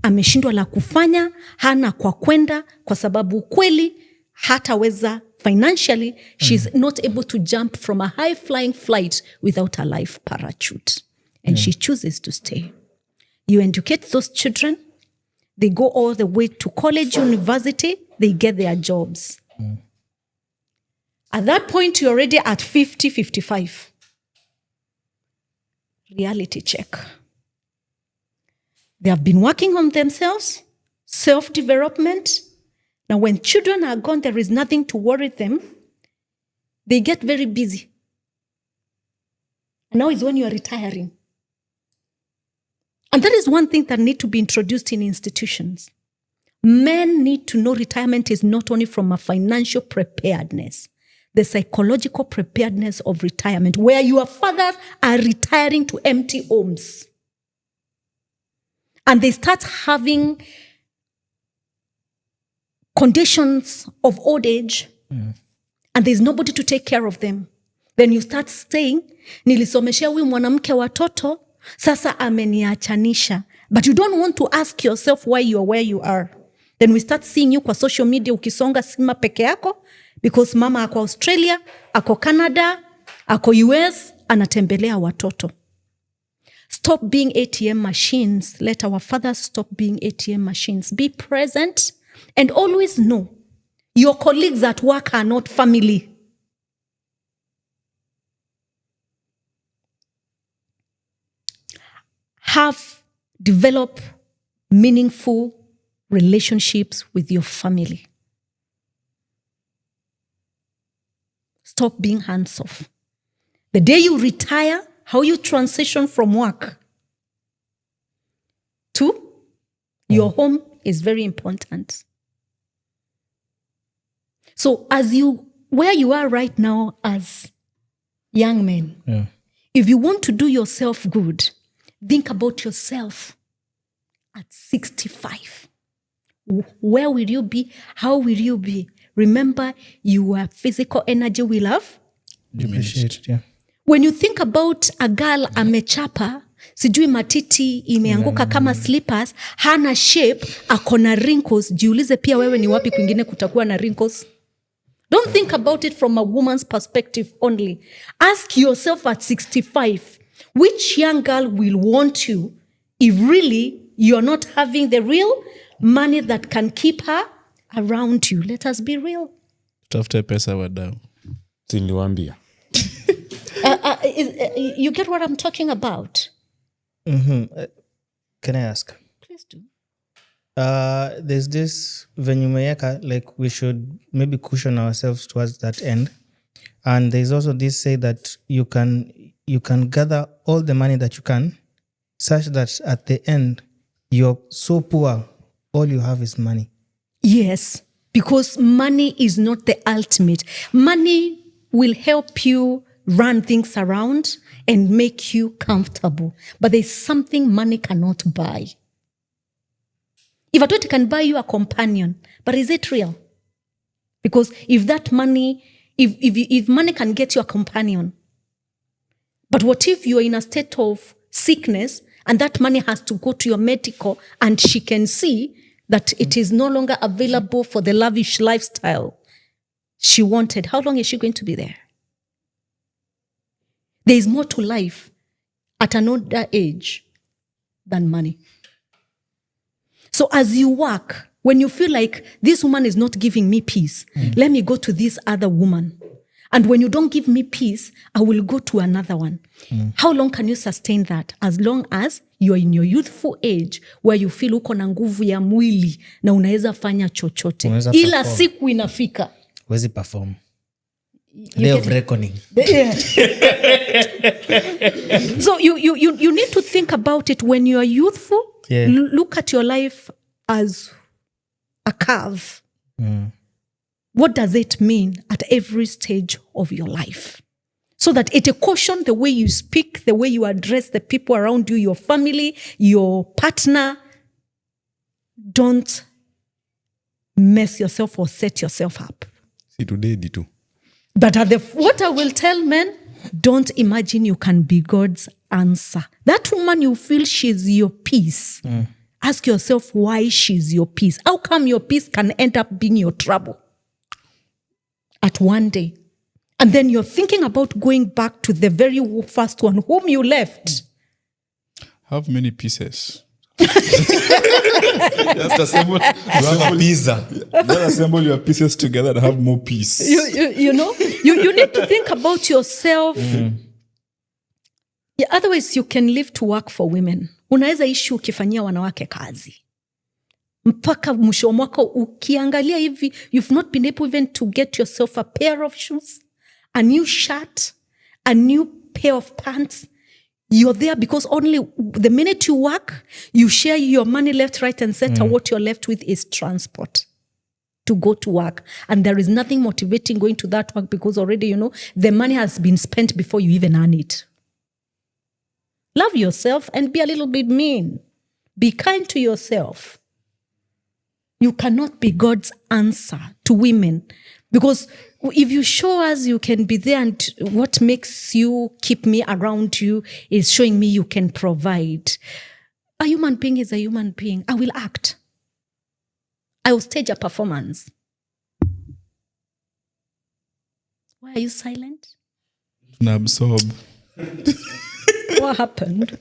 ameshindwa la kufanya, hana kwa kwenda, kwa sababu kweli hataweza financially, she's not able to jump from a high-flying flight without a life parachute. and she chooses to stay. You educate those children, they go all the way to college, university, they get their jobs. At that point, you're already at 50, 55. Reality check. They have been working on themselves, self-development. Now, when children are gone, there is nothing to worry them. They get very busy. And now is when you are retiring. And that is one thing that needs to be introduced in institutions. Men need to know retirement is not only from a financial preparedness, the psychological preparedness of retirement, where your fathers are retiring to empty homes. And they start having conditions of old age, and there's nobody to take care of them. Then you start saying, nilisomeshea huyu mwanamke watoto, sasa ameniachanisha. But you don't want to ask yourself why you are where you are. Then we start seeing you kwa social media ukisonga sima peke yako, because mama ako Australia, ako Canada, ako US, anatembelea watoto. Stop being ATM machines. Let our fathers stop being ATM machines. Be present and always know your colleagues at work are not family. Develop meaningful relationships with your family. Stop being hands-off. The day you retire, how you transition from work to your home is very important. So where you are right now as young men, if you want to do yourself good, think about yourself at 65. Where will you be? How will you be? Remember, your physical energy will have Diminished, yeah. When you think about a girl amechapa, sijui matiti imeanguka kama slippers, hana shape, akona wrinkles, jiulize pia wewe ni wapi kwingine kutakuwa na wrinkles? Don't think about it from a woman's perspective only. Ask yourself at 65, which young girl will want you if really you're not having the real money that can keep her around you? Let us be real. Tafute pesa wadau. Si niliwaambia. You get what I'm talking about? Can I ask? Please do. There's this venyumeyeka, like we should maybe cushion ourselves towards that end. And there's also this say that you can gather all the money that you can, such that at the end you're so poor, all you have is money. Yes, because money is not the ultimate. Money will help you run things around and make you comfortable. But there's something money cannot buy. If I thought it can buy you a companion, but is it real? Because if that money, if money can get you a companion, but what if you're in a state of sickness and that money has to go to your medical and she can see that it is no longer available for the lavish lifestyle she wanted? How long is she going to be there? There is more to life at an older age than money. So as you work, when you feel like this woman is not giving me peace, let me go to this other woman. And when you don't give me peace, I will go to another one. How long can you sustain that? As long as you're in your youthful age where you feel uko na nguvu ya mwili na unaweza fanya chochote. Unaweza Ila perform. siku inafika. Where's perform? Day of reckoning. Yeah. So you need to think about it when you are youthful. Yeah. Look at your life as a curve. What does it mean at every stage of your life? So that it caution the way you speak, the way you address the people around you, your family, your partner. Don't mess yourself or set yourself up. Si tudedi tu. But what I will tell men, don't imagine you can be God's answer. That woman you feel she's your peace. Ask yourself why she's your peace. How come your peace can end up being your trouble at one day? And then you're thinking about going back to the very first one whom you left. have many pieces. Just assemble a pizza. Then assemble your pieces together and have more peace. You know, you need to think about yourself. Yeah, otherwise you can live to work for women. Unaweza ishi ukifanyia wanawake kazi mpaka mwisho wa mwaka ukiangalia hivi, you've not been able even to get yourself a pair of shoes, a new shirt, a new pair of pants. You're there because only the minute you work, you share your money left, right, and center. What you're left with is transport to go to work. And there is nothing motivating going to that work because already, you know, the money has been spent before you even earn it. Love yourself and be a little bit mean. Be kind to yourself. You cannot be God's answer to women. Because if you show us you can be there and what makes you keep me around you is showing me you can provide. A human being is a human being. I will act. I will stage a performance. Why are you silent? Absorb. What happened?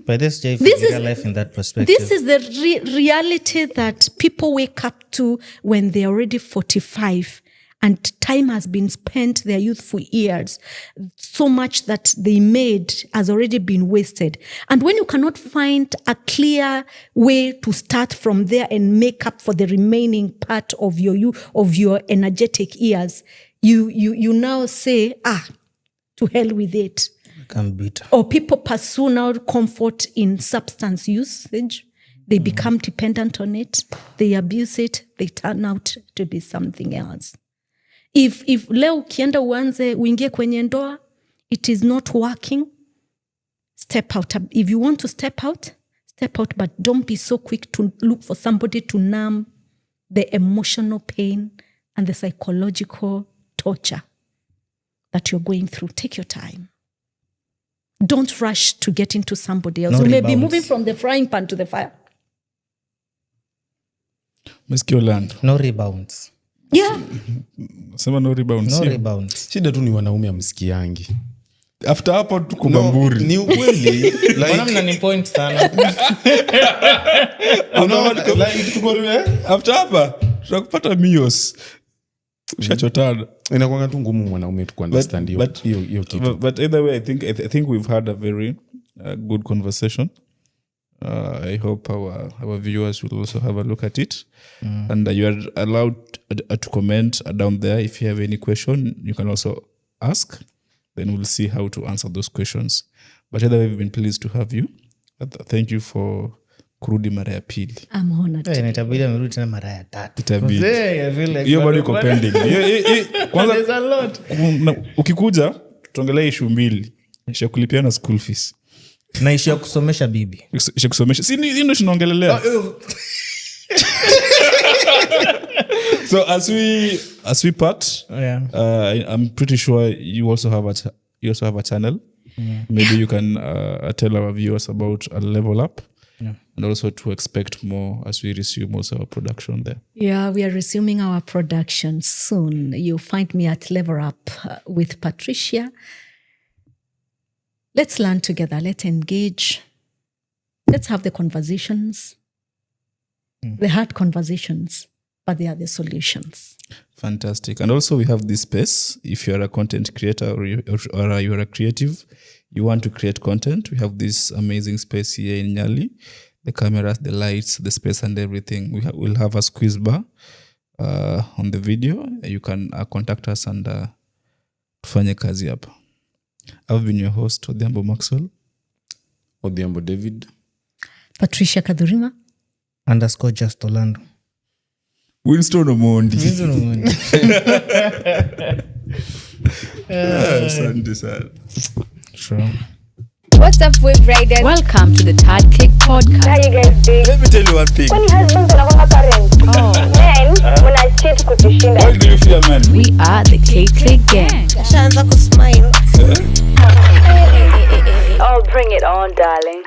But this is real life in that perspective. This is the reality that people wake up to when they're already 45 and time has been spent, their youthful years, so much that they made has already been wasted. And when you cannot find a clear way to start from there and make up for the remaining part of your energetic years, you now say, to hell with it. Become bitter. Or people pursue now comfort in substance usage. They become dependent on it. They abuse it. They turn out to be something else. If leo ukienda uingie kwenye ndoa, it is not working, step out. If you want to step out, but don't be so quick to look for somebody to numb the emotional pain and the psychological torture that you're going through. Take your time. Don't rush to get into somebody else. No You may be rebounds. moving from the frying pan to the fire. Meskio land. No rebounds. Yeah. Sema no rebounds. No Yeah. rebounds. Shida tu ni wanaume amsikiangi. After hapo tuko Bamburi. Ni ukweli. Mbona mnani point sana? After hapa tutakupata mios. Ushachotana. Inakuanga tu ngumu mwanaume tu understand hiyo kitu. But either way, I think we've had a very good conversation. I hope our viewers will also have a look at it. And you are allowed to comment down there. If you have any question, you can also ask. Then we'll see how to answer those questions. But either way, we've been pleased to have you. Thank you for kurudi mara ya pili. I'm honored. Nitabidi amerudi tena mara ya 3. Itabidi. I feel like Hiyo bado iko pending. Kwanza there's a lot. ukikuja tuongelee issue mbili. Isha kulipia na school fees. Naishia kusomesha bibi. Isha kusomesha. Si ndio tunaongelelea. So as we part, I'm pretty sure you also have a channel. Maybe you can tell our viewers about a level up. And also to expect more as we resume also our production there. Yeah, we are resuming our production soon. You'll find me at Level Up with Patricia. Let's learn together. Let's engage. Let's have the conversations. The hard conversations, but they are the solutions. Fantastic. And also we have this space. If you're a content creator or you're a creative, you want to create content, we have this amazing space here in Nyali. The cameras, the lights, the space and everything. We'll have a squeeze bar on the video. You can contact us and tufanye kazi hapa. I've been your host, Odhiambo Maxwell. Odhiambo David. Patricia Kathurime. _just Orlando. Winston Omondi. Asante sana. Sure. What's up, Wave Riders? Welcome to the Clique podcast. How you guys doing? Let me tell you one thing. When husbands wanakuwa parents, men muna cheat kutushinda. Why do you fear men? We are the Clique gang. Shaanza kusmile. Oh, bring it on, darling.